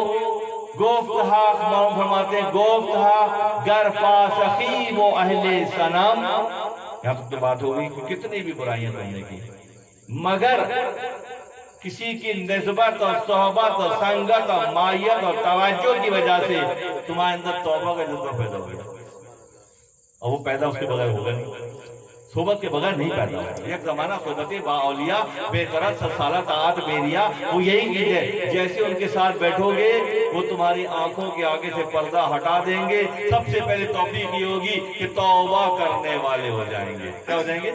گفتہ فرماتے ہیں گفتہ گر فاسقی و اہل سلام، یہاں تک تو بات ہوگی کہ کتنی بھی برائیاں کرنے کی، مگر کسی کی نسبت اور صحبت اور سنگت اور مائیت اور توجہ کی وجہ سے تمہارے اندر توبہ کا جذبہ پیدا ہو گیا، اور وہ پیدا اس کے بغیر ہوگا نہیں، صحبت کے بغیر نہیں پیدا ہوگا۔ ایک زمانہ صحبت با اولیاء بے قرار سالہ طاعت بیریا، وہ یہی چیز ہے، جیسے ان کے ساتھ بیٹھو گے وہ تمہاری آنکھوں کے آگے سے پردہ ہٹا دیں گے۔ سب سے پہلے توفیق یہ ہوگی کہ توبہ کرنے والے ہو جائیں گے۔ کیا ہو جائیں گے؟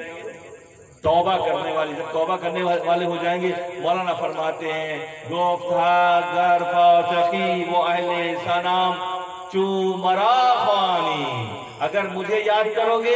توبہ کرنے والے۔ جب توبہ کرنے والے ہو جائیں گے، مولانا فرماتے ہیں گفتہ گر فاسقی و اہل سلام چو مرا خوانی، اگر مجھے یاد کرو گے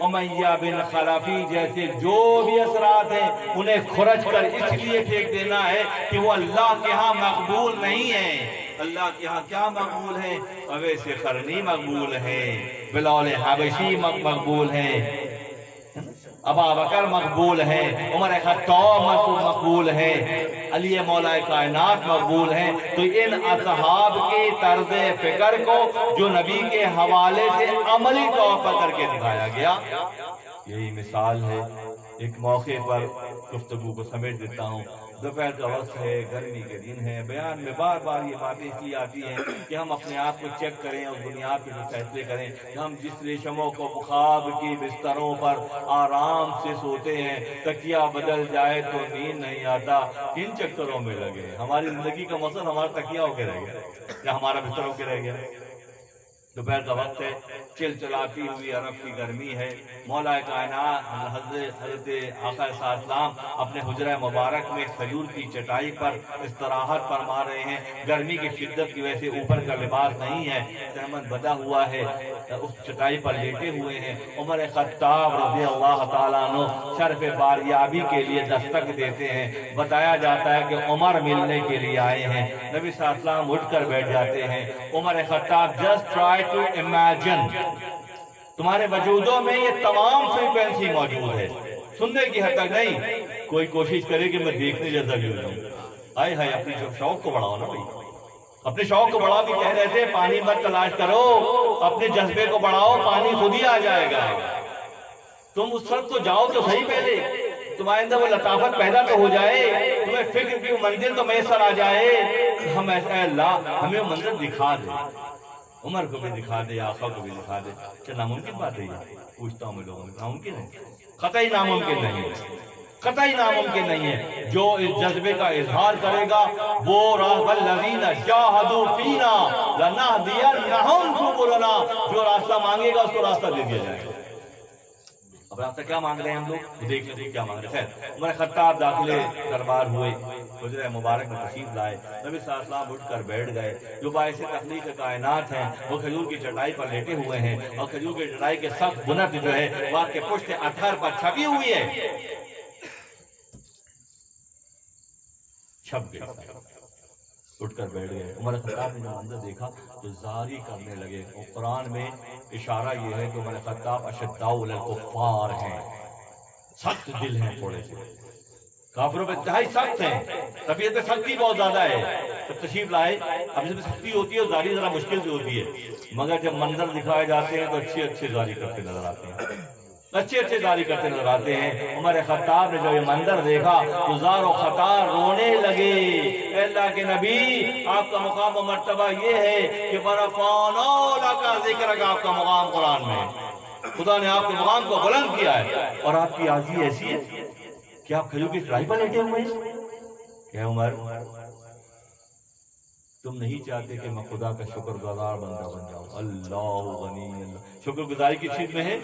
امیہ بن خلفی جیسے جو بھی اثرات ہیں انہیں کھرچ کر اس لیے پھینک دینا ہے کہ وہ اللہ کے ہاں مقبول نہیں ہے۔ اللہ کے ہاں کیا مقبول ہے؟ اویس قرنی مقبول ہے، بلال حبشی مقبول ہے، ابا بکر مقبول ہے، عمر خطاب مقبول ہے، علی مولا کائنات مقبول ہیں۔ تو ان اصحاب کی طرز فکر کو جو نبی کے حوالے سے عملی طور پر کر کے دکھایا گیا، یہی مثال ہے۔ ایک موقع پر گفتگو کو سمیٹ دیتا ہوں، دوپہر کا وقت ہے، گرمی کے دن ہے، بیان میں بار بار یہ باتیں اس لیے آتی ہیں کہ ہم اپنے آپ کو چیک کریں اور بنیاد پہ فیصلے کریں کہ ہم جس ریشموں کو خواب کی بستروں پر آرام سے سوتے ہیں، تکیہ بدل جائے تو نیند نہیں آتا، کن چکروں میں لگے؟ ہماری زندگی کا مقصد ہمارا تکیہ ہو کے رہ گیا یا ہمارا بستر ہو کے رہ گیا؟ دوپہر کا وقت ہے، چلچلاتی ہوئی عرب کی گرمی ہے، مولا کائنات حضرت آقا صلی اللہ علیہ وسلم اپنے حجرہ مبارک میں کھجور کی چٹائی پر استراحت فرما رہے ہیں۔ گرمی کی شدت کی وجہ سے اوپر کا لباس نہیں ہے، سہمن بدا ہوا ہے، اس چٹائی پر لیٹے ہوئے ہیں۔ عمر خطاب رضی اللہ تعالیٰ عنہ شرف باریابی کے لیے دستک دیتے ہیں، بتایا جاتا ہے کہ عمر ملنے کے لیے آئے ہیں۔ نبی صلی اللہ علیہ وسلم اٹھ کر بیٹھ جاتے ہیں۔ عمر خطاب جسٹ ٹرائی ٹو امیجن، تمہارے وجودوں میں یہ تمام فریکوینسی موجود ہے، سننے کی حد تک نہیں، کوئی کوشش کرے کہ میں دیکھنے جیسا بھی ہو جاؤں۔ آئے ہائے، اپنی شوق کو بڑھاؤ نا بھائی، اپنے شوق کو بڑھاؤ۔ کہ کہہ رہے تھے پانی مت تلاش کرو، اپنے جذبے کو بڑھاؤ، پانی خود ہی آ جائے گا۔ تم اس وقت تو جاؤ تو صحیح، پہلے تمہارے اندر وہ لطافت پیدا تو ہو جائے، تمہیں فکر کی منزل تو میسر آ جائے۔ ہم ایسا اللہ ہمیں وہ منزل دکھا دے، عمر کو بھی دکھا دے، آقا کو بھی دکھا دے۔ کیا ناممکن بات ہے یہ؟ پوچھتا ہوں میں لوگوں میں، ناممکن ہے؟ قطعی ناممکن نہیں ہے، قطعی ناممکن نہیں ہے۔ جو اس جذبے کا اظہار کرے گا وہ والذین جاہدوا فینا لنہدینہم سبلنا، جو راستہ مانگے گا اس کو راستہ دے دیا جائے گا۔ اب راستہ کیا مانگ رہے ہیں ہم لوگ؟ دیکھ لیں کیا مانگ رہے ہیں۔ عمر خطاب داخلے دربار ہوئے، حجرہ مبارک میں تشریف لائے، نبی صلی اللہ علیہ وسلم اٹھ کر بیٹھ گئے۔ جو باعث تخلیق کائنات ہیں وہ کھجور کی چٹائی پر لیٹے ہوئے ہیں، اور کھجور کی چٹائی کے سخت بنت جو ہے وہ آپ کے پشت اطہر پر چھپی ہوئی ہے، چھپ گئی، اٹھ کر بیٹھ گئے۔ عمر خطاب نے جو منظر دیکھا تو زاری کرنے لگے۔ اور قرآن میں اشارہ یہ ہے کہ عمر خطاب اشداء علی الکفار ہیں، سخت دل ہیں، تھوڑے سے کافروں پہ انتہائی سخت ہیں، طبیعت میں سختی بہت زیادہ ہے۔ جب تشریف لائے، اب جب سختی ہوتی ہے زاری ذرا مشکل سے ہوتی ہے، مگر جب منظر دکھائے جاتے ہیں تو اچھے اچھے زاری کرتے نظر آتے ہیں، اچھے اچھے زاری کرتے نظر آتے ہیں۔ عمر خطاب نے جو یہ منظر دیکھا تو زار و خطار رونے لگے۔ اے اللہ کے نبی، آپ کا مقام و مرتبہ یہ ہے کہ وَرَفَعْنَا لَكَ ذِكْرَكَ، آپ کا مقام قرآن میں، خدا نے آپ کے مقام کو بلند کیا ہے، اور آپ کی عاجزی ایسی ہے کہ آپ کھجور کی چٹائی پر لیٹے ہوئے ہیں۔ کہ عمر، تم نہیں چاہتے کہ میں خدا کا شکر گزار بندہ بن جاؤں؟ اللہ غنی، اللہ شکر گزاری کی چیز میں ہے،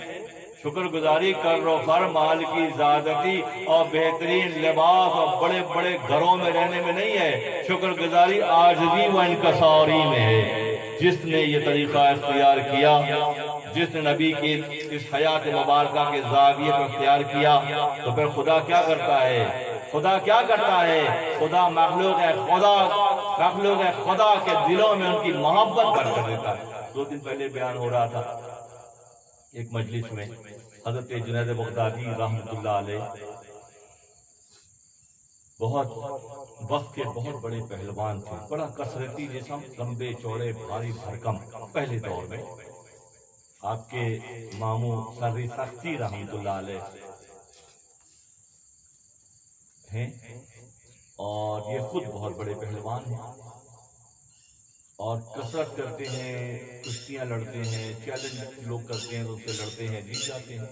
شکر گزاری کر و فر مال کی زیادتی اور بہترین لباس اور بڑے بڑے گھروں میں رہنے میں نہیں ہے، شکر گزاری عاجزی و انکساری میں ہے۔ جس نے یہ طریقہ اختیار کیا، جس نے نبی کی اس حیات مبارکہ کے زاویے کو اختیار کیا، تو پھر خدا کیا کرتا ہے؟ خدا کیا کرتا ہے؟ خدا مخلوق ہے، مخلوق ہے خدا کے دلوں میں ان کی محبت بڑھ کر دیتا ہے۔ 2 دن پہلے بیان ہو رہا تھا ایک مجلس میں، حضرت جنید بغدادی رحمۃ اللہ علیہ بہت وقت کے بہت بڑے پہلوان تھے، بڑا کثرتی جسم، لمبے چوڑے، بھاری بھرکم۔ پہلے دور میں آپ کے ماموں سری سختی رحمۃ اللہ علیہ ہیں، اور یہ خود بہت بڑے پہلوان ہیں، اور کثرت کرتے ہیں، کشتیاں لڑتے ہیں، چیلنج لوگ کرتے ہیں تو اس سے لڑتے ہیں، جیت جاتے ہیں۔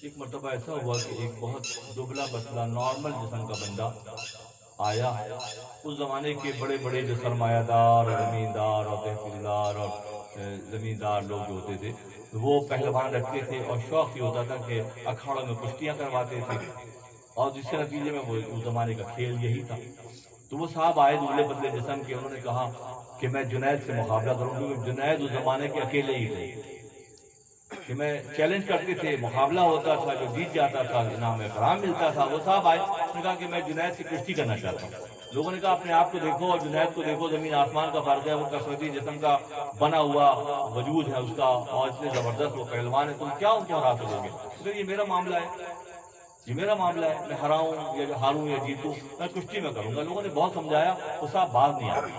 ایک مرتبہ ایسا ہوا کہ ایک بہت دبلا پتلا نارمل جسم کا بندہ آیا۔ اس زمانے کے بڑے بڑے جو سرمایہ دار اور زمیندار اور تحصیلدار اور زمیندار لوگ جو ہوتے تھے وہ پہلوان رکھتے تھے، اور شوق یہ ہوتا تھا کہ اکھاڑوں میں کشتیاں کرواتے تھے، اور جس کے نتیجے میں وہ اس زمانے کا کھیل یہی تھا۔ تو وہ صاحب آئے دبلے پتلے جسم کے، انہوں نے کہا کہ میں جنید سے مقابلہ کروں، کیونکہ جنید اس زمانے کے اکیلے ہی تھے، کہ میں چیلنج کرتے تھے، مقابلہ ہوتا تھا، جو جیت جاتا تھا انعام اکرام ملتا تھا۔ وہ صاحب آئے، انہوں نے کہا کہ میں جنید سے کشتی کرنا چاہتا ہوں۔ لوگوں نے کہا اپنے آپ کو دیکھو اور جنید کو دیکھو، زمین آسمان کا فرق ہے، وہ کثرتی جسم کا بنا ہوا وجود ہے اس کا، اور اتنے زبردست وہ پہلوان ہے، تم کیا ان کو ہرا سکو گے؟ یہ میرا معاملہ ہے، یہ میرا معاملہ ہے، میں ہراؤں یا ہاروں یا جیتوں، میں کشتی میں کروں گا۔ لوگوں نے بہت سمجھایا، وہ صاحب باز نہیں آ گئی۔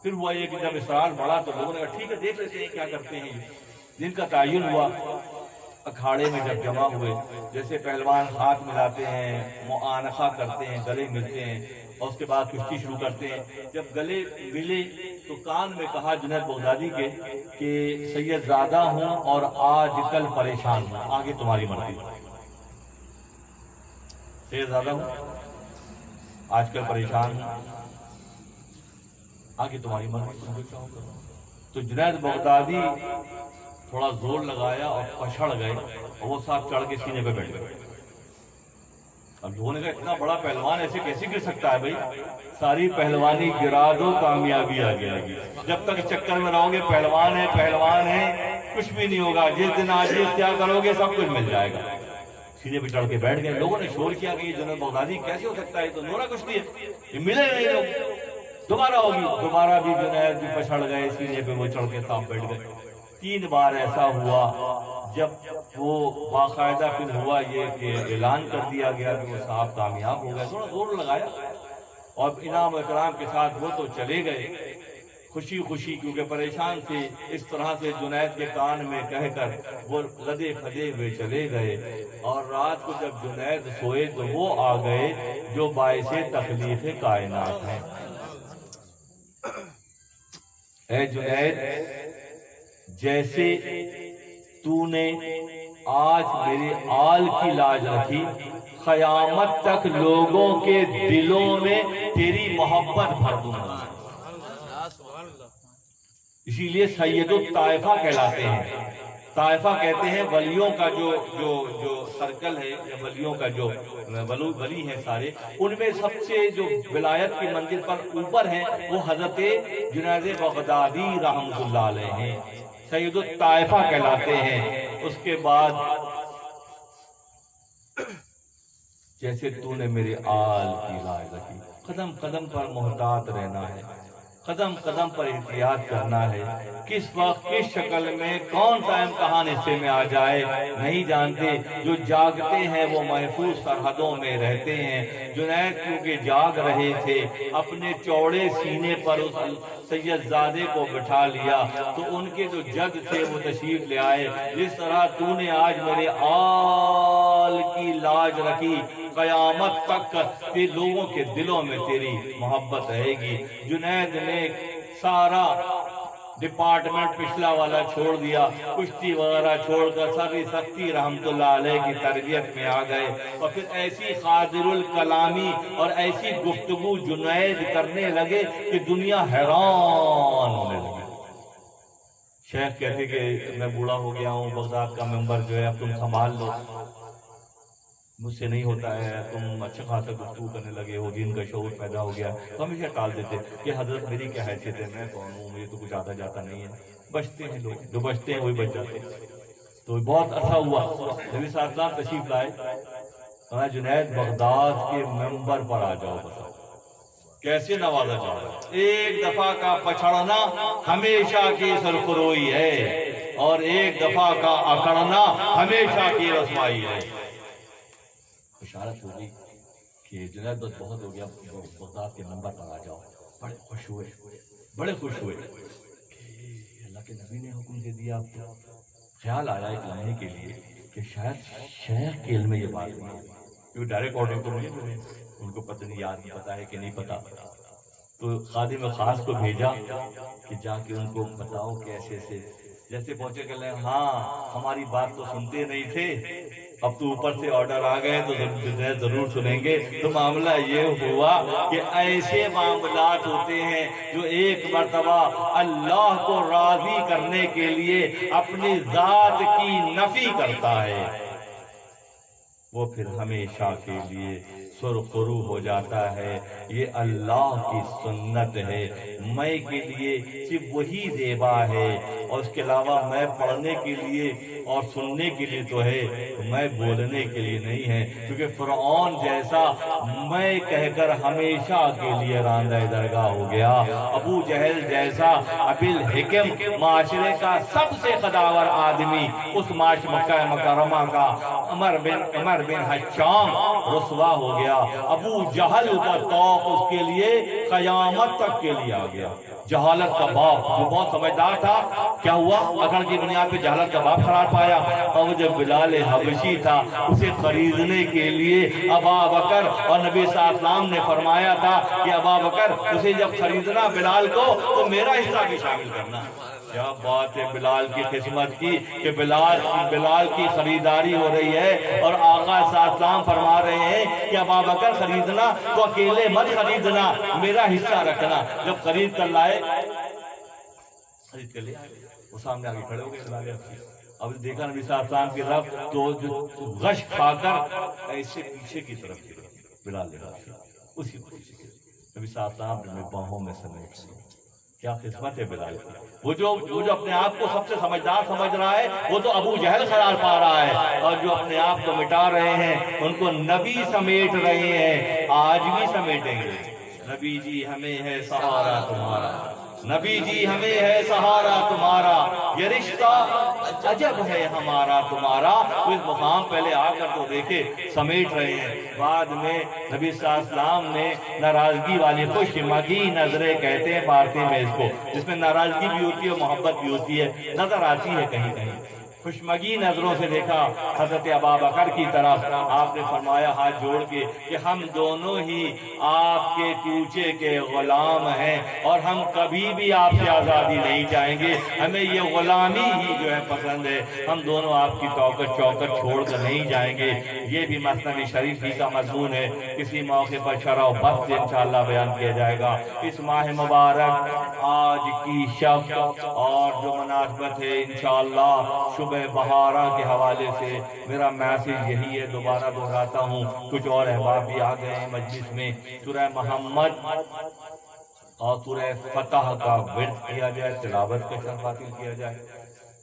پھر ہوا یہ کہ جب اسرار بڑھا تو لوگوں نے کہا ٹھیک ہے دیکھ لیتے ہیں کیا کرتے ہیں۔ جن کا تعین ہوا، اکھاڑے میں جب جمع ہوئے، جیسے پہلوان ہاتھ ملاتے ہیں، معانقہ کرتے ہیں، گلے ملتے ہیں، اور اس کے بعد کشتی شروع کرتے ہیں۔ جب گلے ملے تو کان میں کہا جنید بغدادی کے کہ سید زادہ ہوں اور آج کل پریشان ہوں، آگے تمہاری مرضی۔ سید زادہ ہوں، آج کل پریشان ہوں، آگے تمہاری مرضی۔ تو جنید بغدادی تھوڑا زور لگایا اور پچھڑ گئے، اور وہ صاحب چڑھ کے سینے پہ بیٹھ گئے۔ اب لوگوں نے کہا اتنا بڑا پہلوان ایسے کیسے گر سکتا ہے بھائی؟ ساری پہلوانی گرا دو، کامیابی آ جائے گی۔ جب تک چکر میں رہو گے پہلوان ہے پہلوان ہے، کچھ بھی نہیں ہوگا۔ جس دن آج اختیار کرو گے سب کچھ مل جائے گا۔ سینے پہ چڑھ کے بیٹھ گئے۔ لوگوں نے شور کیا کہ یہ جنید بغدادی کیسے ہو سکتا ہے، تو نورا کشتی ہے، یہ ملے نہیں لوگ، دوبارہ ہوگی۔ دوبارہ بھی جنید بھی پچھڑ گئے، سینے پہ وہ چڑھ کے صاحب بیٹھ گئے۔ 3 بار ایسا ہوا، جب وہ باقاعدہ پھر ہوا یہ کہ اعلان کر دیا گیا کہ وہ صاحب کامیاب ہو گئے۔ تھوڑا زور لگایا اور انعام اکرام کے ساتھ وہ تو چلے گئے خوشی خوشی، کیونکہ پریشان تھے۔ اس طرح سے جنید کے کان میں کہہ کر وہ لدے پھدے ہوئے چلے گئے، اور رات کو جب جنید سوئے تو وہ آ گئے جو باعث تخلیق کائنات ہیں۔ اے جنید، جیسے تو نے آج میرے آل کی لاج رکھی، قیامت تک لوگوں کے دلوں میں تیری محبت بھر دوں گا۔ اسی لیے سید الطائفہ کہلاتے ہیں۔ طائفہ کہتے ہیں ولیوں کا جو سرکل ہے، یا ولیوں کا جو ولی ہیں سارے، ان میں سب سے جو ولایت کی منزل پر اوپر ہیں وہ حضرت جنید بغدادی رحمۃ اللہ علیہ ہیں، سید الطائفہ کہلاتے ہیں۔ اس کے بعد جیسے تو نے میرے آل کی لاج رکھی، قدم قدم پر محتاط رہنا ہے، قدم قدم پر احتیاط کرنا ہے۔ کس وقت کس شکل میں کون سا امتحان حصے میں آ جائے نہیں جانتے۔ جو جاگتے ہیں وہ محفوظ سرحدوں میں رہتے ہیں۔ جنید کیونکہ جاگ رہے تھے، اپنے چوڑے سینے پر اس سید زادے کو بٹھا لیا، تو ان کے جو جد تھے وہ تشریف لے آئے۔ جس طرح تو نے آج میرے آل کی لاج رکھی، قیامت تک کہ لوگوں کے دلوں میں تیری محبت رہے گی۔ جنید نے سارا ڈپارٹمنٹ پچھلا والا چھوڑ دیا، کشتی وغیرہ چھوڑ کر ساری سختی رحمت اللہ علیہ کی تربیت میں آ گئے، اور پھر ایسی قادر الکلامی اور ایسی گفتگو جنید کرنے لگے کہ دنیا حیران ہونے لگی۔ شیخ کہتے کہ میں بوڑھا ہو گیا ہوں، بغداد کا ممبر جو ہے اب تم سنبھال لو، مجھ سے نہیں ہوتا ہے، تم اچھا خاصا گفتگو کرنے لگے ہو، دین کا شعور پیدا ہو گیا، تو ہمیشہ ٹال دیتے کہ حضرت میری کیا حیثیت ہے، میں کون ہوں، مجھے تو کچھ آتا جاتا نہیں ہے۔ بچتے ہیں لوگ، جو بچتے ہیں وہی بچ جاتے ہیں۔ تو بہت اچھا ہوا نبی صلی اللہ علیہ وسلم تشریف لائے، جنید بغداد کے ممبر پر آ جاؤ، بتاؤ کیسے نوازا جاؤ۔ ایک دفعہ کا پچھڑنا ہمیشہ کی سرخروئی ہے، اور ایک دفعہ کا اکڑنا ہمیشہ کی رسوائی ہے۔ بشارت ہو گئی کہ جنید بہت ہو گیا، بغداد کے نمبر پر آ جاؤ۔ بڑے خوش ہوئے، بڑے خوش ہوئے کہ اللہ کے نبی نے حکم دے دیا۔ خیال آیا ایک لمحے کے لیے کہ شاید شیخ کے علم میں یہ بات نہیں ہے، کیونکہ ڈائریکٹ آرڈر تو نہیں ہوئے، ان کو پتہ نہیں یاد نہیں پتا ہے کہ نہیں پتا۔ تو خادم خاص کو بھیجا کہ جا کے ان کو بتاؤ کہ ایسے ایسے، جیسے پہنچے کہ ہاں ہماری بات تو سنتے نہیں تھے، اب تو اوپر سے آرڈر آ گئے تو ضرور سنیں گے۔ تو معاملہ یہ ہوا کہ ایسے معاملات ہوتے ہیں جو ایک مرتبہ اللہ کو راضی کرنے کے لیے اپنی ذات کی نفی کرتا ہے، وہ پھر ہمیشہ کے لیے سرخرو ہو جاتا ہے۔ یہ اللہ کی سنت ہے، میں کے لیے صرف وہی زیبا ہے، اور اس کے علاوہ میں پڑھنے کے لیے اور سننے کے لیے تو ہے، میں بولنے کے لیے نہیں ہے، کیونکہ فرعون جیسا میں کہہ کر ہمیشہ کے لیے راندہ درگاہ ہو گیا، ابو جہل جیسا ابی الحکم معاشرے کا سب سے قداور آدمی اس مکہ مکرمہ کا عمر بن حشام رسوا ہو گیا، ابو جہل کا طوق اس کے لیے قیامت تک کے لیے آ گیا۔ جہالت کا باپ جو بہت سمجھدار تھا، کیا ہوا؟ عقل کی بنیاد پہ جہالت کا باپ قرار پایا، اور جب بلال حبشی تھا اسے خریدنے کے لیے ابا بکر اور نبی صلی اللہ علیہ وسلم نے فرمایا تھا کہ ابا بکر اسے جب خریدنا بلال کو تو میرا حصہ بھی شامل کرنا۔ کیا بات ہے بلال کی قسمت کی کہ بلال کی خریداری ہو رہی ہے، اور آقا صلی اللہ علیہ وسلم فرما رہے ہیں کہ ابا بکر خریدنا تو اکیلے مت خریدنا، میرا حصہ رکھنا۔ جب خرید کر لائے، خرید کر لے وہ سامنے آگے کھڑے ہو گئے، اب دیکھا نبی صلی اللہ علیہ وسلم کی طرف تو جو غش کھا کر ایسے پیچھے کی طرف بلال نے اسی نبی صلی اللہ علیہ وسلم نے باہوں میں سمیٹ لیا۔ کیا قسمت ہے بلال کی! وہ جو اپنے آپ کو سب سے سمجھدار سمجھ رہا ہے وہ تو ابو جہل قرار پا رہا ہے، اور جو اپنے آپ کو مٹا رہے ہیں ان کو نبی سمیٹ رہے ہیں، آج بھی سمیٹیں گے۔ نبی جی ہمیں ہے سہارا تمہارا، نبی جی ہمیں ہے سہارا تمہارا، یہ رشتہ عجب ہے ہمارا تمہارا۔ تو اس مقام پہلے آ کر تو دیکھے سمیٹ رہے ہیں، بعد میں نبی صلی اللہ علیہ وسلم نے ناراضگی والی خوشمگی نظریں کہتے ہیں فارسی میں اس کو، جس میں ناراضگی بھی ہوتی ہے، محبت بھی ہوتی ہے، نظر آتی ہے کہیں کہیں۔ خوشمگی نظروں سے دیکھا حضرت ابا بکر کی طرف، آپ نے فرمایا ہاتھ جوڑ کے کہ ہم دونوں ہی آپ کے کوچے کے غلام ہیں، اور ہم کبھی بھی آپ سے آزادی نہیں چاہیں گے، ہمیں یہ غلامی ہی جو ہے پسند ہے، ہم دونوں آپ کی چوکٹ چھوڑ کر نہیں جائیں گے۔ یہ بھی مثنوی شریف ہی کا مضمون ہے، کسی موقع پر شرح و بحث سے انشاءاللہ بیان کیا جائے گا۔ اس ماہ مبارک آج کی شب اور جو مناسبت ہے انشاءاللہ شبہ بہارہ کے حوالے سے میرا میسیج یہی ہے، دوبارہ دہراتا ہوں، کچھ اور احباب بھی آ گئے ہیں مجلس میں، سورہ محمد اور سورہ فتح کا ورد کیا جائے، تلاوت کا شرف حاصل کیا جائے،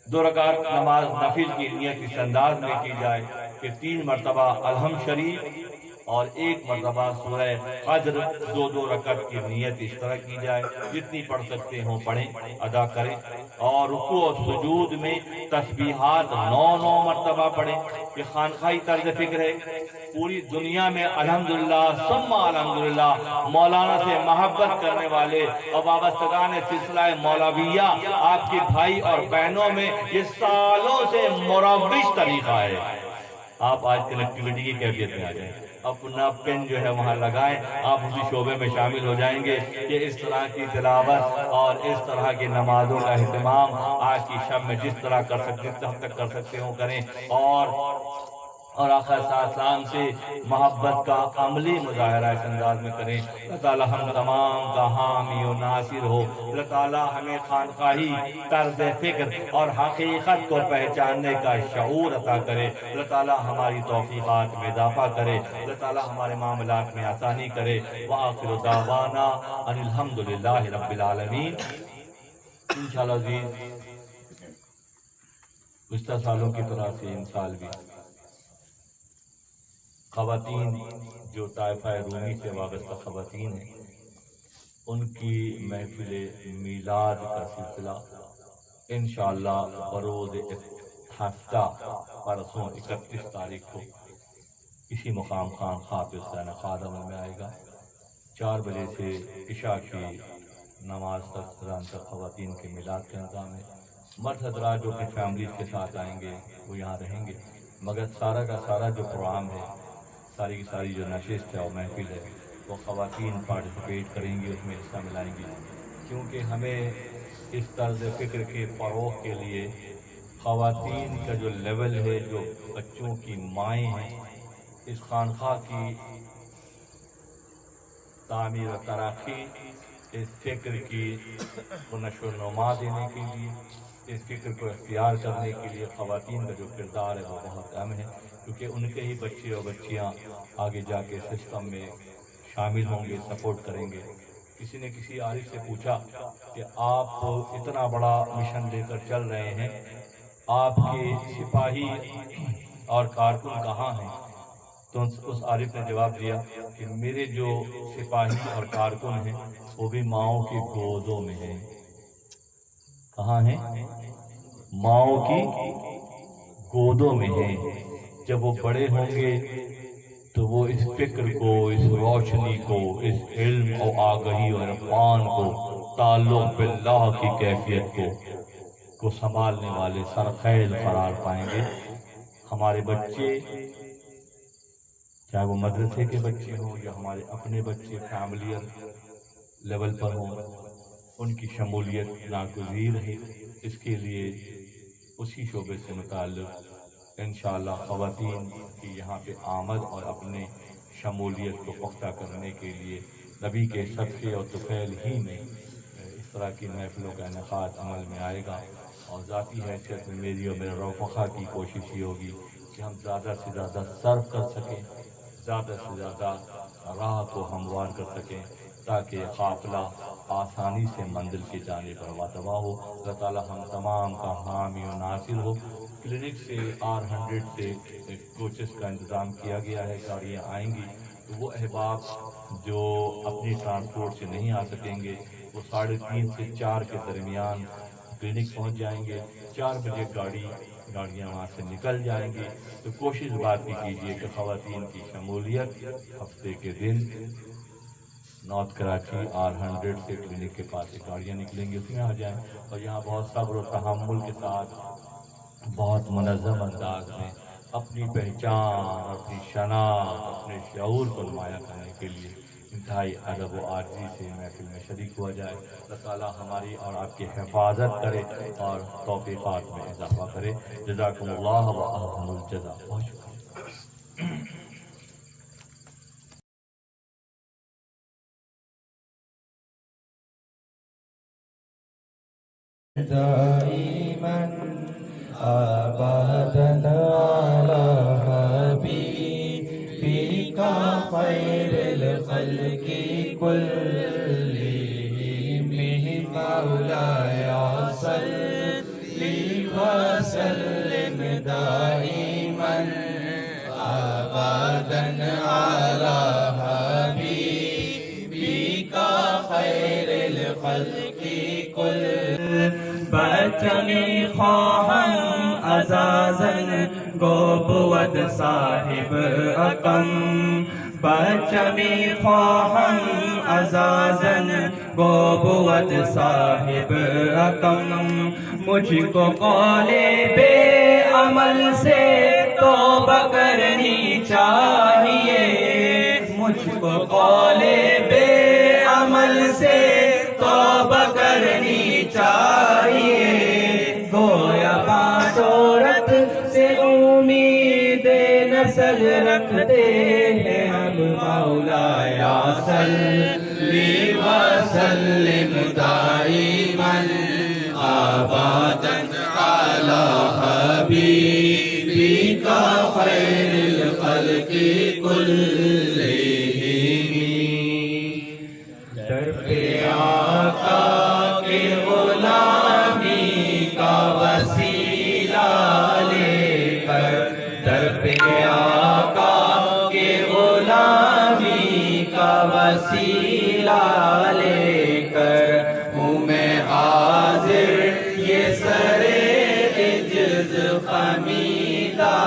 2 رکعت نماز نفل کی نیت اس انداز میں کی جائے کہ 3 مرتبہ الحمد شریف اور 1 مرتبہ سورہ قدر، 2 رکعت کی نیت اس طرح کی جائے، جتنی پڑھ سکتے ہوں پڑھیں، ادا کریں، اور رکوع و سجود میں تسبیحات 9 مرتبہ پڑھیں۔ یہ خانقاہی طرز فکر ہے، پوری دنیا میں الحمدللہ ثم الحمدللہ مولانا سے محبت کرنے والے اور وابستگان سلسلہ مولویہ آپ کے بھائی اور بہنوں میں یہ سالوں سے مروج طریقہ ہے۔ آپ آج کنیکٹیوٹی کی کیفیت میں آ جائیں، اپنا پن جو ہے وہاں لگائیں، آپ اسی شعبے میں شامل ہو جائیں گے کہ اس طرح کی تلاوت اور اس طرح کی نمازوں کا اہتمام آج کی شب میں جس طرح کر سکتے ہیں ہم تک کر سکتے ہوں کریں، اور آقا صلی اللہ علیہ وسلم سے محبت کا عملی مظاہرہ اس انداز میں کریں۔ اللہ تعالیٰ ہم تمام کا حامی و ناصر ہو، اللہ تعالیٰ ہمیں خانقاہی طرز فکر اور حقیقت کو پہچاننے کا شعور عطا کرے، اللہ تعالیٰ ہماری توفیقات میں اضافہ کرے، اللہ تعالیٰ ہمارے معاملات میں آسانی کرے۔ وآخر دعوانا ان الحمدللہ رب العالمین۔ انشاءاللہ عزیز گزشتہ سالوں کی طرح سے ان سال بھی خواتین جو طائفہ رومی سے وابستہ خواتین ہیں ان کی محفل میلاد کا سلسلہ انشاءاللہ بروز ہفتہ پرسوں 31 تاریخ کو اسی مقام خان حافظ حسین خادم میں آئے گا۔ 4 بجے سے عشاء کی نماز تک خواتین کے میلاد کا انتظام ہے۔ مرد حضرات جو اپنی فیملیز کے ساتھ آئیں گے وہ یہاں رہیں گے، مگر سارا کا سارا جو پروگرام ہے، ساری کی ساری جو نشست ہے اور محفل ہے وہ خواتین پارٹیسپیٹ کریں گی، اس میں حصہ ملائیں گی، کیونکہ ہمیں اس طرز فکر کے فروغ کے لیے خواتین کا جو لیول ہے، جو بچوں کی مائیں ہیں، اس خانقاہ کی تعمیر و ترقی، اس فکر کی نشو و نما دینے کے لیے، اس فکر کو اختیار کرنے کے لیے خواتین کا جو کردار ہے وہ بہت اہم ہے، کیونکہ ان کے ہی بچے اور بچیاں آگے جا کے سسٹم میں شامل ہوں گے، سپورٹ کریں گے۔ کسی نے کسی عارف سے پوچھا کہ آپ اتنا بڑا مشن لے کر چل رہے ہیں آپ کے سپاہی اور کارکن کہاں ہیں؟ تو اس عارف نے جواب دیا کہ میرے جو سپاہی اور کارکن ہیں وہ بھی ماؤں کی گودوں میں ہیں۔ کہاں ہیں؟ ماؤں کی گودوں میں ہیں۔ جب وہ بڑے ہوں گے تو وہ اس فکر کو، اس روشنی کو، اس علم اور آگہی اور عرفان کو، تعلق باللہ کی کیفیت کو سنبھالنے والے سرخیل قرار پائیں گے۔ ہمارے بچے، چاہے وہ مدرسے کے بچے ہوں یا ہمارے اپنے بچے فیملیئر لیول پر ہوں، ان کی شمولیت ناگزیر ہے۔ اس کے لیے اسی شعبے سے متعلق انشاءاللہ خواتین کی یہاں پہ آمد اور اپنے شمولیت کو پختہ کرنے کے لیے نبی کے صدقے اور طفیل ہی میں اس طرح کی محفلوں کا انعقاد عمل میں آئے گا۔ اور ذاتی حیثیت میں میری اور میرے رفقا کی کوشش یہ ہوگی کہ ہم زیادہ سے زیادہ سرو کر سکیں، زیادہ سے زیادہ راہ کو ہموار کر سکیں، تاکہ قافلہ آسانی سے منزل کی جانب رواں دوا ہو۔ اللہ تعالیٰ ہم تمام کا حامی و ناصر ہو۔ کلینک سے R100 سے کوچز کا انتظام کیا گیا ہے، گاڑیاں آئیں گی، تو وہ احباب جو اپنی ٹرانسپورٹ سے نہیں آ سکیں گے وہ 3:30 سے 4 کے درمیان کلینک پہنچ جائیں گے۔ 4 بجے گاڑیاں وہاں سے نکل جائیں گی۔ تو کوشش بات کی کیجیے کہ خواتین کی شمولیت ہفتے کے دن نارتھ کراچی R100 سے کلینک کے پاس سے گاڑیاں نکلیں گی، اس میں آ جائیں، اور یہاں بہت صبر و تحمل کے ساتھ بہت منظم انداز میں اپنی پہچان، اپنی شناخت، اپنے شعور کو نمایاں کرنے کے لیے انتہائی ادب و عاجزی سے محفل میں شریک ہوا جائے۔ اللہ تعالیٰ ہماری اور آپ کی حفاظت کرے اور توفیقات میں اضافہ کرے۔ جزاکم اللہ و احسن الجزا۔ بہت شکریہ۔ دائما آبادا على حبيبك خير الخلق كلهم مولاي صل وسلم دائما آبادا على حبيبك خير الخلق كلهم بچه میخواهم عزازن گو بود صاحب اکم، بچه میخواهم عزازن گو بود صاحب اکم، مجھ کو قول بے عمل سے توبہ کرنی چاہیے، مجھ کو قول بے عمل سے توبہ کرنی چاہیے، گویا باجورت سے امید نسل رکھتے ہیں ہم، مولایا صلی وسلم دائما آبادا علی حبیبک خیر الخلق کلہم۔ در پہ آقا کے غلامی کا وسیلہ لے کر، در پہ آقا کے غلامی کا وسیلہ لے کر، ہوں میں حاضر یہ سر عجز خمیدہ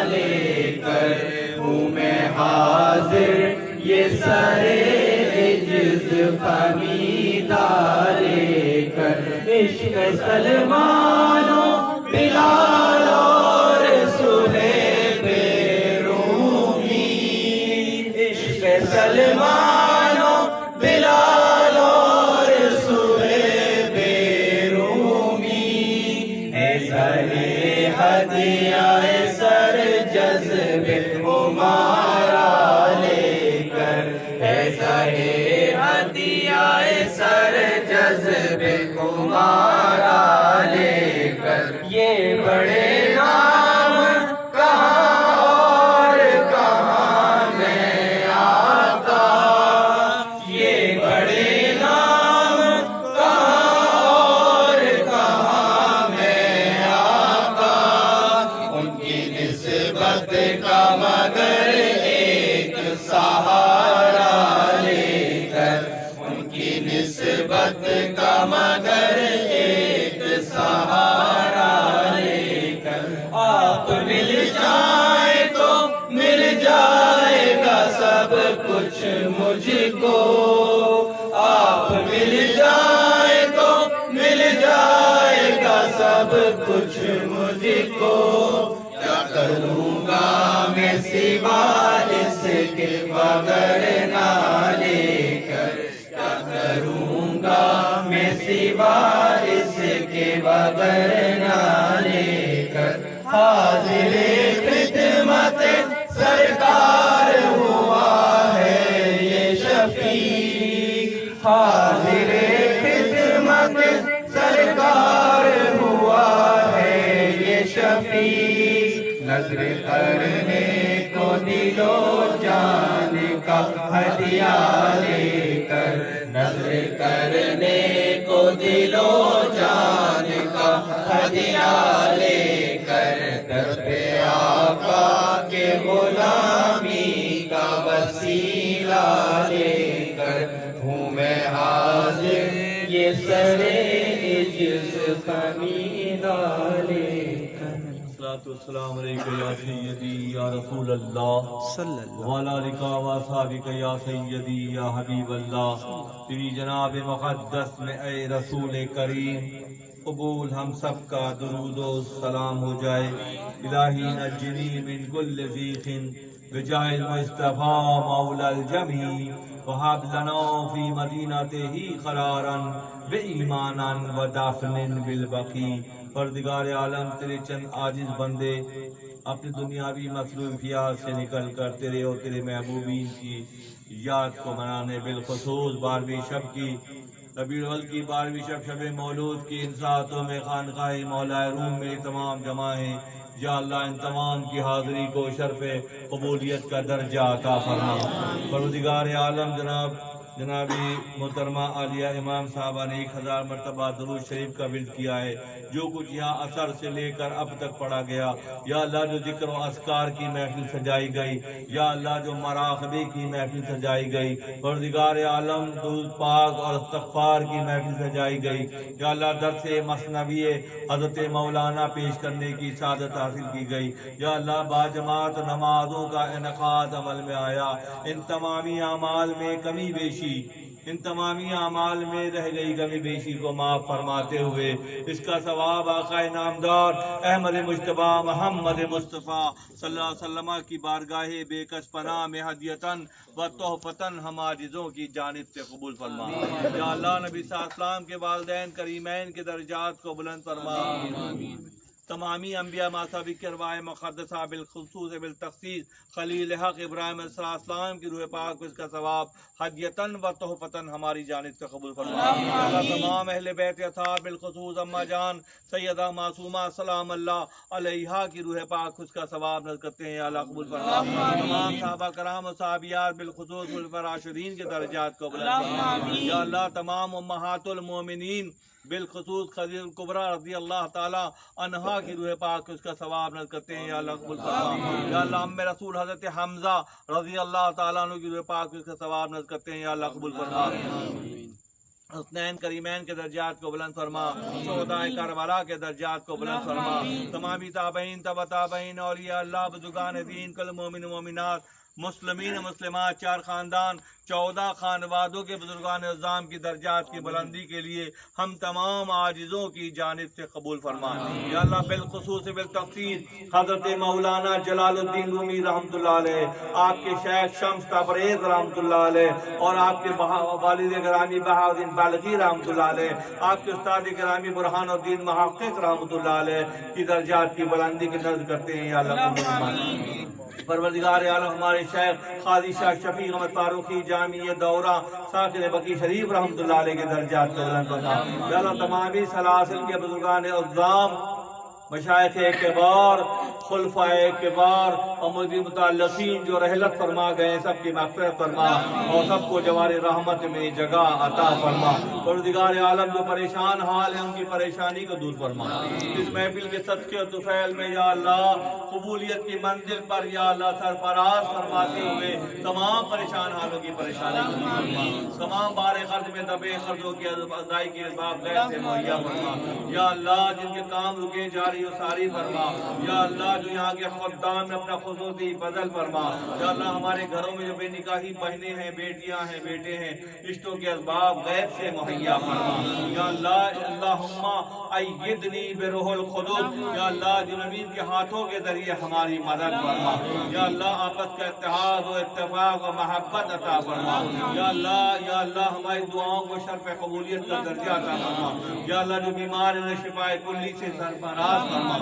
لے کر، ہوں میں حاضر یہ سر عجز خمیدہ لے کر، عشق سلمان و بلال اور صہیب رومی، عشق سلمان و بلال اور صہیب رومی، ایسا ہی ہدیہ سر جذب ہمارا لے کر، ایسا ہی ہدیہ سر جذب ہمارا لے کر، یہ بڑے نام کہاں اور کہاں میں آقا، یہ بڑے نام کہاں اور کہاں میں آقا، نسبت کا مگر ایک سہارا لے کر آپ مل جائیں تو مل جائے گا سب کچھ مجھ کو، آپ مل جائیں تو مل جائے گا سب کچھ مجھ کو، کیا کروں گا میں سوا اس کے بغیر نہ لے کر، کیا کروں گا میں سوا اس کے بغیر نہ لے کر، حاضر خدمت سرکار ہوا ہے یہ شفیع، حاضر خدمت سرکار ہوا ہے یہ شفیع، نظر کرنے کو دل و جان کا ہدیہ لے کر، نظر کرنے کو دل و جان کا ہدیہ لے کر، در پہ آقا کے غلامی کا وسیلہ لے کر، ہوں میں حاضر یہ سرے عجز خمیدہ لے کر۔ السلام علیکم یا سیدی یا رسول اللہ وعلی آلک و اصحابک یا سیدی یا حبیب اللہ، تیری جناب مقدس میں اے رسول کریم قبول ہم سب کا درود و سلام ہو جائے۔ الہی نجنی من کل ضیق بجاہ المصطفیٰ مولا الجمیع، وہب لنا فی مدینتہ قرارا بایمانا ودفن بالبقیع۔ پروردگار عالم تیرے چند عاجز بندے اپنی دنیاوی مصروفیات سے نکل کر تیرے اور تیرے محبوبین کی یاد کو منانے، بالخصوص 12ویں شب کی ربیع الاول کی 12ویں شب، شب مولود کی ان ساعتوں میں خانقاہ مولا روم میں تمام جمع ہیں۔ یا اللہ ان تمام کی حاضری کو شرف قبولیت کا درجہ عطا فرما۔ پروردگار عالم جناب محترمہ عالیہ امام صاحبہ نے 1000 مرتبہ درود شریف کا ورد کیا ہے، جو کچھ یہاں اثر سے لے کر اب تک پڑھا گیا۔ یا اللہ جو ذکر و اذکار کی محفل سجائی گئی، یا اللہ جو مراقبے کی محفل سجائی گئی، پروردگار عالم درود پاک اور استغفار کی محفل سجائی گئی، یا اللہ درس مثنوی حضرت مولانا پیش کرنے کی سعادت حاصل کی گئی، یا اللہ باجماعت نمازوں کا انعقاد عمل میں آیا۔ ان تمامی اعمال میں کمی بیشی، ان تمامی اعمال میں رہ گئی کمی بیشی کو معاف فرماتے ہوئے اس کا ثواب آقا نامدار احمد مجتبی محمد مصطفیٰ صلی اللہ علیہ وسلم کی بارگاہ بے کس پناہ میں ہدیتاً و تحفتاً ہم عاجزوں کی جانب سے قبول فرما۔ یا اللہ نبی صلی اللہ علیہ وسلم کے والدین کریمین کے درجات کو بلند فرما۔ تمامی انبیاء ماسابی کی ارواح مقدسہ بالخصوص بالتخصیص خلیل حق ابراہیم علیہ السلام کی روح پاک کو اس کا ثواب ہدیتاً و تحفتاً ہماری جانب سے قبول فرما۔ اللہ تمام اہل بیت اطہار بالخصوص اماں جان سیدہ معصومہ سلام اللہ علیہا کی روح پاک کو اس کا ثواب نذر کرتے ہیں، یا اللہ قبول فرما۔ تمام صحابہ کرام و صحابیات بالخصوص خلفاء راشدین کے درجات کو بلند فرما۔ یا اللہ تمام امہات المومنین بالخصوص خدیجہ الکبریٰ رضی اللہ تعالی عنہا کی روح پاک کو اس کا ثواب نذر کرتے ہیں، یا اللہ قبول فرما۔ یا اللہ ام رسول حضرت حمزہ رضی اللہ تعالیٰ عنہ کی روح پاک کو اس کا ثواب نذر کرتے ہیں، یا اللہ قبول فرما۔ حسنین کریمین کے درجات کو بلند فرما، شہداء کربلا کے درجات کو بلند فرما۔ تمامی تابعین تبع تابعین اولیاء اللہ بزرگان دین کل مومن و مومنات مسلمین و مسلمات 4 خاندان 14 خانوادوں کے بزرگان اعظام کی درجات کی بلندی کے لیے ہم تمام عاجزوں کی جانب سے قبول فرما۔ یا اللہ بالخصوص بالتخصیص حضرت مولانا جلال الدین رومی رحمۃ اللہ علیہ، آپ کے شیخ شمس تبریز رحمۃ اللہ علیہ، اور آپ کے والد گرامی بہاؤالدین بالغی رحمۃ اللہ علیہ، آپ کے استاد گرامی برہان الدین محقق رحمۃ اللہ علیہ کی درجات کی بلندی کی نذر کرتے ہیں، یا اللہ قبول فرما۔ پروردگار عالم ہمارے شیخ قاضی شاہ شفیق احمد فاروقی جامعہ دورہ ساکن بقی شریف رحمۃ اللہ علیہ کے درجات کو بلند فرما۔ یا اللہ تمامی سلاسل کے بزرگان اعظام مشائخ کبار، خلفائے کبار اور مجھے متعلقین جو رحلت فرما گئے سب کی مغفرت فرما اور سب کو جوار رحمت میں جگہ عطا فرما۔ پروردگار عالم جو پریشان حال ہیں ان کی پریشانی کو دور فرما۔ اس محفل کے صدقے اور طفیل میں یا اللہ قبولیت کی منزل پر یا اللہ سرفراز فرماتے ہوئے تمام پریشان حالوں کی پریشانی کو دور فرما۔ تمام بار قرض میں دبے قرضوں کی ادائی کی اسباب غیر سے مہیا فرما۔ یا اللہ جن کے کام رکے جاری و ساری فرما۔ یا اللہ جو یہاں کے خدام میں اپنا خصوصی فضل فرما۔ یا اللہ ہمارے گھروں میں جو بے نکاحی بہنیں ہیں، بیٹیاں ہیں، بیٹے ہیں، رشتوں کے اسباب غیب سے مہیا فرما۔ یا اللہ اللہم ایدنی بروح القدس، یا اللہ جن امین کے ہاتھوں کے ذریعے ہماری مدد فرما۔ یا اللہ آپس کا اتحاد و اتفاق و محبت عطا فرما۔ یا اللہ ہماری دعاؤں کو شرف قبولیت کا درجہ عطا فرما۔ یا اللہ جو بیمار ہیں شفاء کلی سے سرفراز فرما۔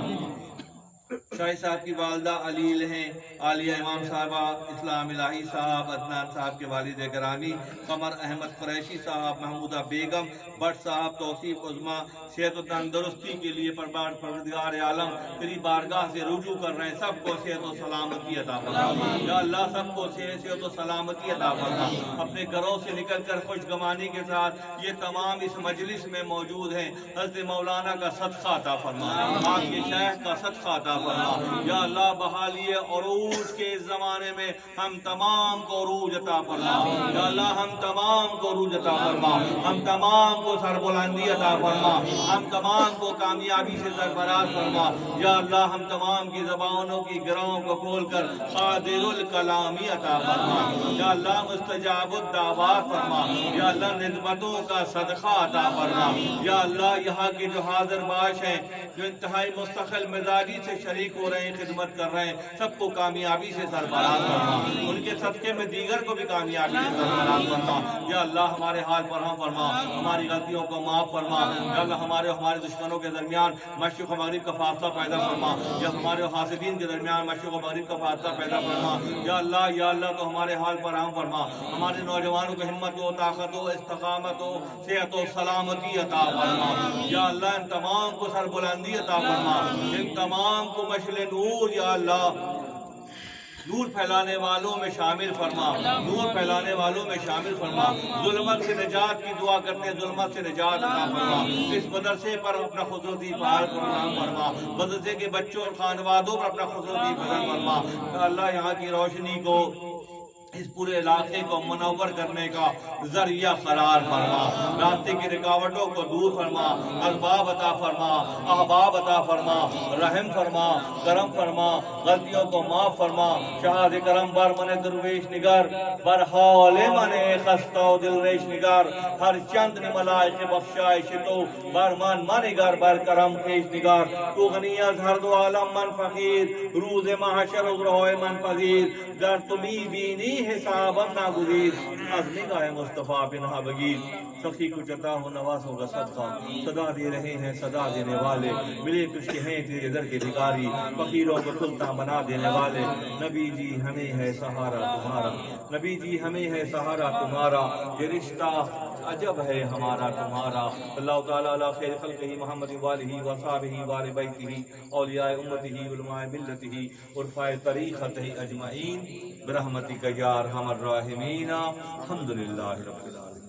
شاہی صاحب کی والدہ علیل ہیں، عالیہ امام صاحبہ اسلام الہی صاحب، عدنان صاحب کے والد گرامی، قمر احمد قریشی صاحب، محمودہ بیگم، بٹ صاحب، توصیف عظما، صحت و تندرستی کے لیے پروردگار عالم تیری بارگاہ سے رجوع کر رہے ہیں، سب کو صحت و سلامتی عطا فرما۔ یا اللہ سب کو صحت و سلامتی عطا فرما۔ اپنے گھروں سے نکل کر خوش گمانی کے ساتھ یہ تمام اس مجلس میں موجود ہیں، حضرت مولانا کا صدقہ عطا فرما، آپ کے شیخ کا صدقہ عطا فرما۔ یا اللہ بحالی عروج کے اس زمانے میں ہم تمام کو عروج عطا فرما۔ یا اللہ ہم تمام کو عروج عطا فرما، ہم تمام کو سربلندی عطا فرما، ہم تمام کو کامیابی سے سرفراز فرما۔ یا اللہ ہم تمام کی زبانوں کی گرہوں کو کھول کر قادر الکلامی عطا فرما۔ یا اللہ مستجاب الدعوات فرما۔ یا اللہ نسبتوں کا صدقہ عطا فرما۔ یا اللہ یہاں کے جو حاضر باش ہیں جو انتہائی مستقل مزاجی سے شریک ہو رہے ہیں، خدمت کر رہے ہیں، سب کو کامیابی سے سرفراز فرما۔ ان کے صدقے میں دیگر کو بھی کامیابی سے سرفراز فرما۔ یا اللہ ہمارے حال پر ہم فرما، ہماری غلطیوں کو معاف فرما۔ یا اللہ ہمارے دشمنوں کے درمیان مشرق و مغرب کا فاصلہ پیدا فرما۔ یا ہمارے حاسدین کے درمیان مشرق و مغرب کا فاصلہ پیدا فرما۔ یا اللہ تو ہمارے حال پر ہم فرما، ہمارے نوجوانوں کو ہمت و طاقت و استقامت و صحت و سلامتی عطا فرما۔ یا اللہ ان تمام کو سربلندی عطا فرما، ان تمام کو مشعل نور یا اللہ نور پھیلانے والوں میں شامل فرما، نور پھیلانے والوں میں شامل فرما۔ ظلمت سے نجات کی دعا کرتے ہیں، ظلمت سے نجات عطا فرما۔ اس مدرسے پر اپنا خصوصی فضل فرما، مدرسے کے بچوں اور خانوادوں پر اپنا خصوصی فضل فرما۔ اللہ یہاں کی روشنی کو اس پورے علاقے کو منور کرنے کا ذریعہ قرار فرما، راستے کی رکاوٹوں کو دور فرما، اسباب عطا فرما، احباب عطا فرما، رحم فرما، کرم فرما، غلطیوں کو معاف فرما۔ شاہد کرم بر من درویش نگر، بر حال من خستہ و دل ریش نگر، ہر چند ملائک بخشائش تو بر من نگر، بر کرم خیش نگر، تو غنی از ہر دو عالم من فقیر، روز محشر از روح من پذیر، گر تمی بینی حسابم ناگزیر، از نگاہ مصطفیٰ بنہا بگیر، سخی کو چتا ہو نوازوں کا صدقہ، صدا دے رہے ہیں صدا دینے والے، ملے تجھ کے ہیں تیرے در کے بھکاری، فقیروں کو سلطان بنا دینے والے، نبی جی ہمیں ہے سہارا تمہارا، نبی جی ہمیں ہے سہارا تمہارا، یہ رشتہ عجب ہے ہمارا تمہارا۔ اللہ تعالیٰ علی خیر خلقہ محمد والہ وصحبہ وآل بیتہ، اولیاء امتہ، علماء ملتہ، عرفاء طریقتہ اجمعین برحمتک یا ارحم الراحمین۔ الحمدللہ رب العالمین۔